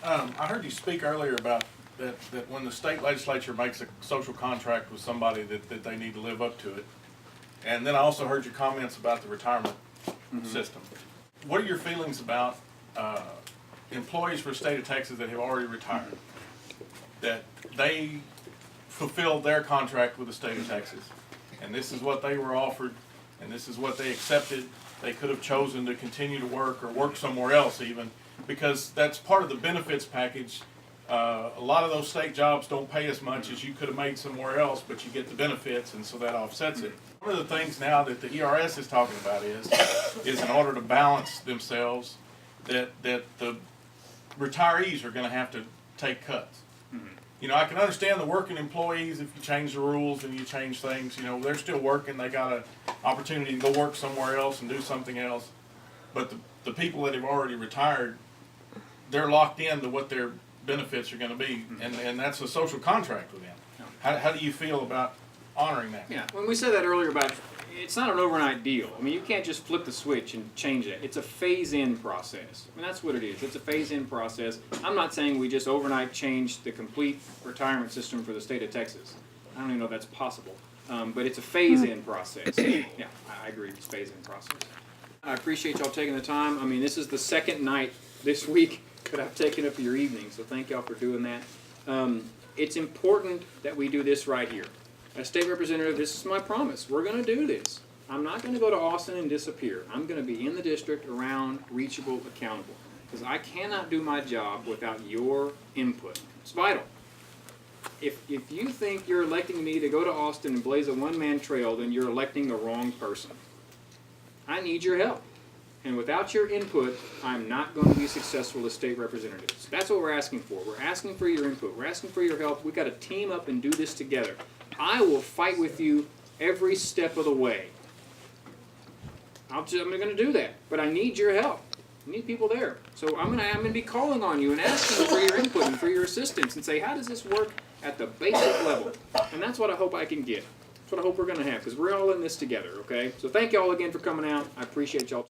I heard you speak earlier about that when the state legislature makes a social contract with somebody that they need to live up to it. And then I also heard your comments about the retirement system. What are your feelings about employees for the state of Texas that have already retired? That they fulfilled their contract with the state of Texas, and this is what they were offered, and this is what they accepted. They could have chosen to continue to work or work somewhere else even, because that's part of the benefits package. A lot of those state jobs don't pay as much as you could have made somewhere else, but you get the benefits, and so that offsets it. One of the things now that the ERS is talking about is in order to balance themselves, that the retirees are going to have to take cuts. You know, I can understand the working employees if you change the rules and you change things. You know, they're still working. They got an opportunity to go work somewhere else and do something else. But the people that have already retired, they're locked into what their benefits are going to be, and that's a social contract with them. How do you feel about honoring that? Yeah, when we said that earlier about it's not an overnight deal. I mean, you can't just flip the switch and change it. It's a phase-in process. I mean, that's what it is. It's a phase-in process. I'm not saying we just overnight change the complete retirement system for the state of Texas. I don't even know if that's possible. But it's a phase-in process. Yeah, I agree. It's a phase-in process. I appreciate y'all taking the time. I mean, this is the second night this week that I've taken up your evening, so thank y'all for doing that. It's important that we do this right here. As state representative, this is my promise. We're going to do this. I'm not going to go to Austin and disappear. I'm going to be in the district, around, reachable, accountable. Because I cannot do my job without your input. It's vital. If you think you're electing me to go to Austin and blaze a one-man trail, then you're electing the wrong person. I need your help. And without your input, I'm not going to be successful as state representatives. That's what we're asking for. We're asking for your input. We're asking for your help. We've got to team up and do this together. I will fight with you every step of the way. I'm going to do that, but I need your help. I need people there. So I'm going to be calling on you and asking for your input and for your assistance and say, how does this work at the basic level? And that's what I hope I can get. That's what I hope we're going to have, because we're all in this together, okay? So thank you all again for coming out. I appreciate y'all.